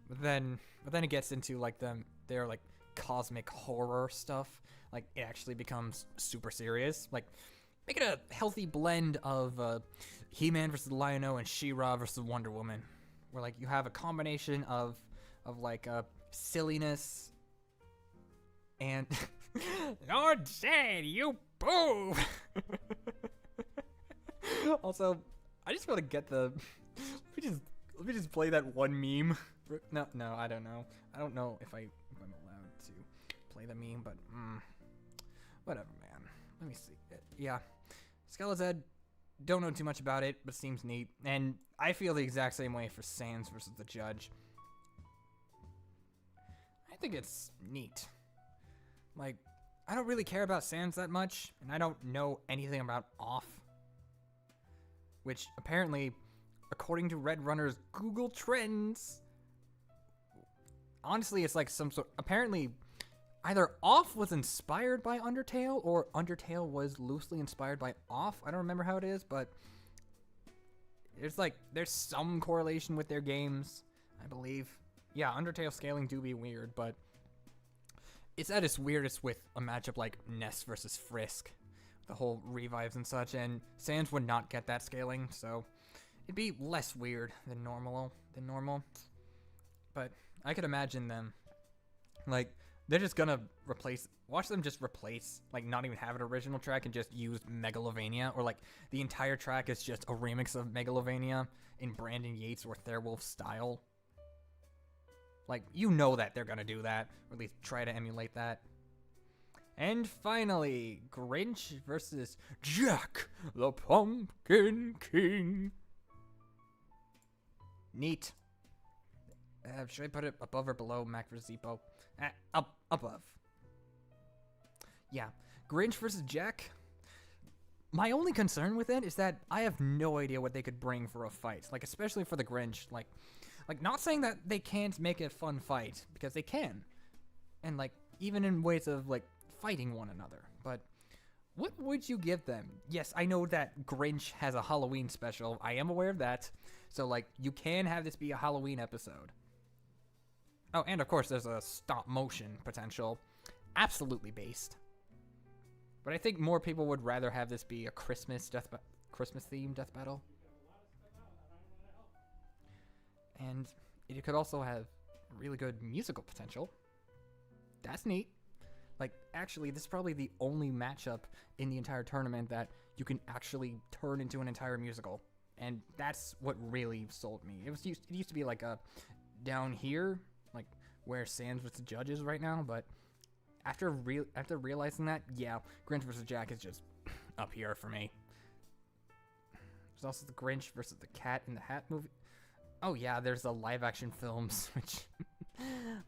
But then it gets into, like, their, like, cosmic horror stuff. Like, it actually becomes super serious. Like, make it a healthy blend of He-Man versus Lion-O and She-Ra versus Wonder Woman, where like you have a combination of like silliness and Lord Zed, you boo. Also, I just want to get the let me just play that one meme. No, I don't know. I don't know if I'm allowed to play the meme, but whatever, man. Let me see. Yeah, Skeletor. Don't know too much about it, but seems neat. And I feel the exact same way for Sans versus the Judge. I think it's neat. Like, I don't really care about Sans that much, and I don't know anything about Off. Which, apparently, according to Red Runner's Google Trends, honestly, it's like some sort... Apparently, either Off was inspired by Undertale, or Undertale was loosely inspired by Off. I don't remember how it is, but... There's some correlation with their games, I believe. Yeah, Undertale scaling do be weird, but... It's at its weirdest with a matchup like Ness versus Frisk. The whole revives and such, and Sans would not get that scaling, so... It'd be less weird than normal. But I could imagine them... Like, they're just gonna replace... Watch them just replace, like, not even have an original track and just use Megalovania, or like, the entire track is just a remix of Megalovania in Brandon Yates or Therwolf style. Like, you know that they're gonna do that, or at least try to emulate that. And finally, Grinch versus Jack the Pumpkin King. Neat. Should I put it above or below Mac vs. Ippo? Above. Yeah, Grinch versus Jack. My only concern with it is that I have no idea what they could bring for a fight. Like, especially for the Grinch. Like, not saying that they can't make a fun fight, because they can. And, like, even in ways of, like, fighting one another. But what would you give them? Yes, I know that Grinch has a Halloween special. I am aware of that. So, like, you can have this be a Halloween episode. Oh, and of course, there's a stop motion potential. Absolutely based. But I think more people would rather have this be a Christmas-themed death battle. And it could also have really good musical potential. That's neat. Like, actually, this is probably the only matchup in the entire tournament that you can actually turn into an entire musical. And that's what really sold me. It used to be like a down here, like where Sans was the judges right now, but after realizing that, yeah, Grinch vs. Jack is just up here for me. There's also the Grinch versus the Cat in the Hat movie. Oh yeah, there's the live-action films, which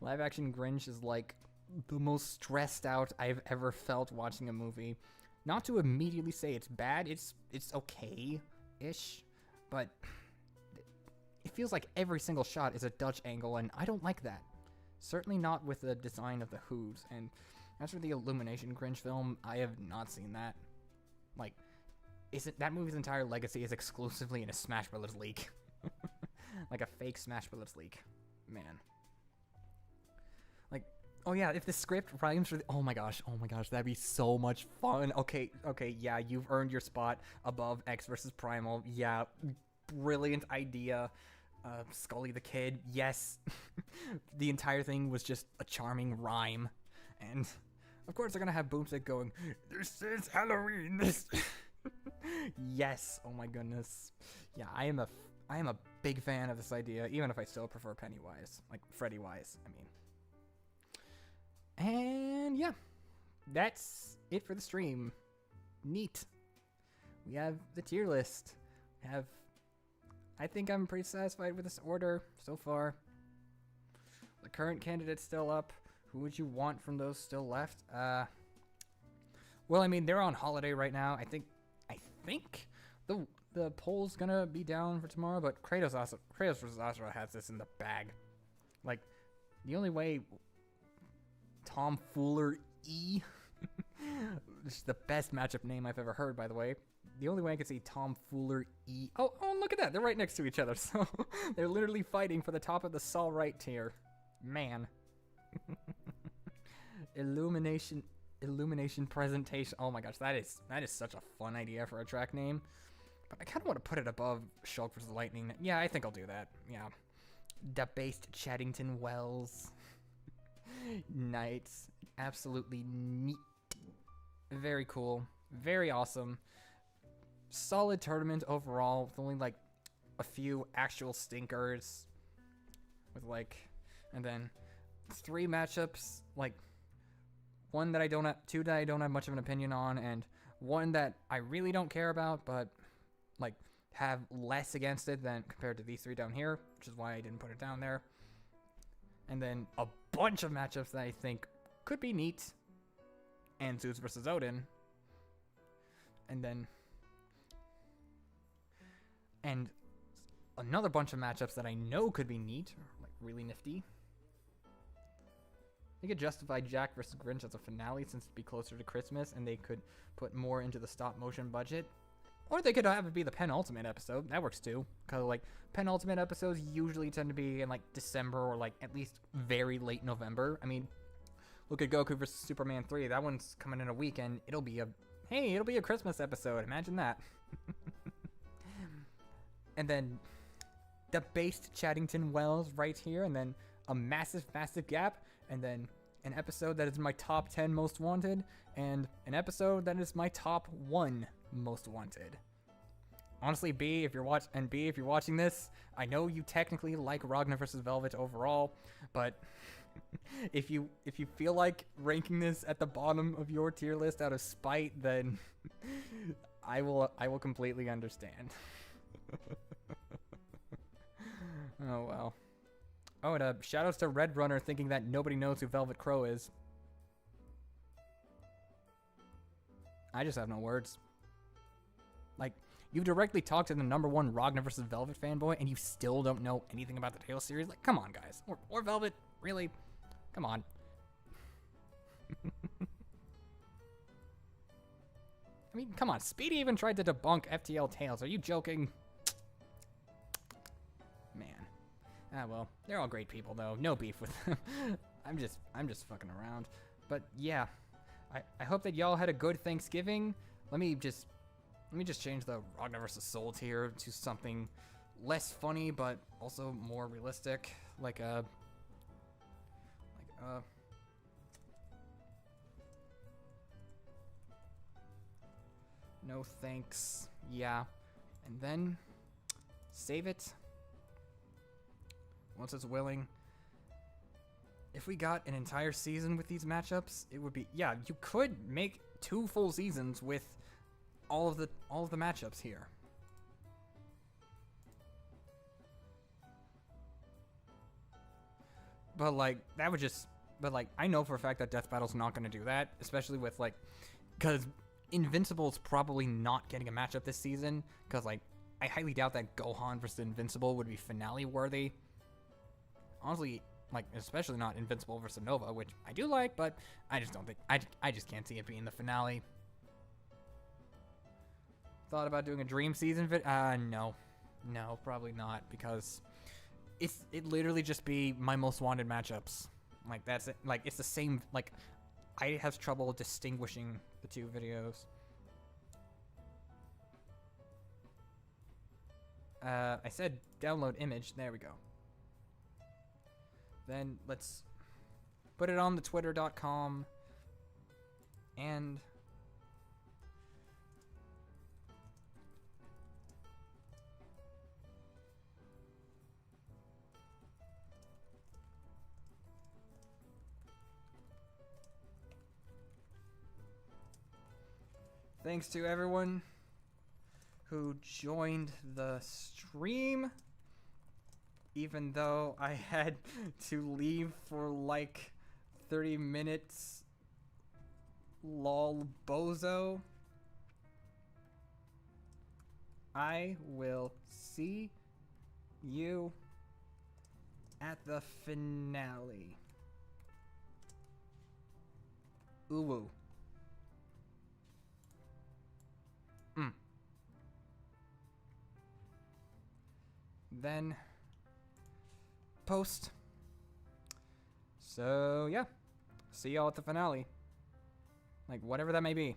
live-action Grinch is like the most stressed out I've ever felt watching a movie. Not to immediately say it's bad, it's okay-ish, but it feels like every single shot is a Dutch angle, and I don't like that. Certainly not with the design of the hooves. And as for the Illumination Grinch film, I have not seen that. Like, that movie's entire legacy is exclusively in a Smash Brothers leak. Like a fake Smash Brothers leak. Man. Like, oh yeah, if the script rhymes for oh my gosh, that'd be so much fun. Okay, yeah, you've earned your spot above X versus Primal. Yeah, brilliant idea. Scully the Kid, yes. The entire thing was just a charming rhyme. And, of course, they're gonna have Boomstick going, "This is Halloween, this..." Yes, oh my goodness. Yeah, I am a big fan of this idea, even if I still prefer Pennywise. Like, Freddy-wise, I mean. And, yeah. That's it for the stream. Neat. We have the tier list. We have... I think I'm pretty satisfied with this order so far. The current candidate's still up. Who would you want from those still left? Well, I mean, they're on holiday right now. I think the poll's gonna be down for tomorrow, but Kratos versus Asura has this in the bag. Like, the only way Tomfooler E, this is the best matchup name I've ever heard, by the way. The only way I could see Tomfooler E. Oh, look at that. They're right next to each other. So they're literally fighting for the top of the Sol right tier. Man. Illumination presentation. Oh my gosh, that is such a fun idea for a track name. But I kind of want to put it above Shulk vs. Lightning. Yeah, I think I'll do that. Yeah. Debased Chaddington Wells. Knights. Absolutely neat. Very cool. Very awesome. Solid tournament overall, with only like a few actual stinkers, with like, and then 3 matchups, like two that I don't have much of an opinion on, and one that I really don't care about, but like have less against it than compared to these 3 down here, which is why I didn't put it down there. And then a bunch of matchups that I think could be neat. And Zeus versus Odin. And then... And another bunch of matchups that I know could be neat, or like really nifty. They could justify Jack versus Grinch as a finale since it'd be closer to Christmas and they could put more into the stop motion budget. Or they could have it be the penultimate episode. That works too. Because like penultimate episodes usually tend to be in like December or like at least very late November. I mean, look at Goku versus Superman 3. That one's coming in a week and it'll be a Christmas episode. Imagine that. And then the based Chaddington Wells right here, and then a massive gap, and then an episode that is my top 10 most wanted, and an episode that is my top 1 most wanted. Honestly, B, if you're watching this, I know you technically like Ragna vs. Velvet overall, but if you feel like ranking this at the bottom of your tier list out of spite, then I will completely understand. Oh well. Oh, and shoutouts to Red Runner thinking that nobody knows who Velvet Crow is. I just have no words. Like, you've directly talked to the #1 Ragna vs. Velvet fanboy, and you still don't know anything about the Tales series? Like, come on, guys. Or Velvet, really? Come on. I mean, come on. Speedy even tried to debunk FTL Tales. Are you joking? Man. Ah, well, they're all great people, though. No beef with them. I'm just fucking around. But yeah, I hope that y'all had a good Thanksgiving. Let me just change the Ragna vs. Soul tier to something less funny, but also more realistic, no thanks. Yeah, and then save it once it's willing. If we got an entire season with these matchups, it would be, yeah, you could make 2 full seasons with all of the matchups here. But like that would just, but like I know for a fact that Death Battle's not going to do that, especially with like, because Invincible's probably not getting a matchup this season, because like I highly doubt that Gohan versus Invincible would be finale worthy. Honestly, like especially not Invincible versus Nova, which I do like, but I just don't think I just can't see it being the finale. Thought about doing a dream season no, probably not, because it literally just be my most wanted matchups. Like that's it. Like it's the same. Like I have trouble distinguishing the 2 videos. I said download image. There we go. Then let's put it on the twitter.com and thanks to everyone who joined the stream, even though I had to leave for like 30 minutes. Lol bozo. I will see you at the finale. Uwu. Then post. So yeah, see y'all at the finale, like whatever that may be.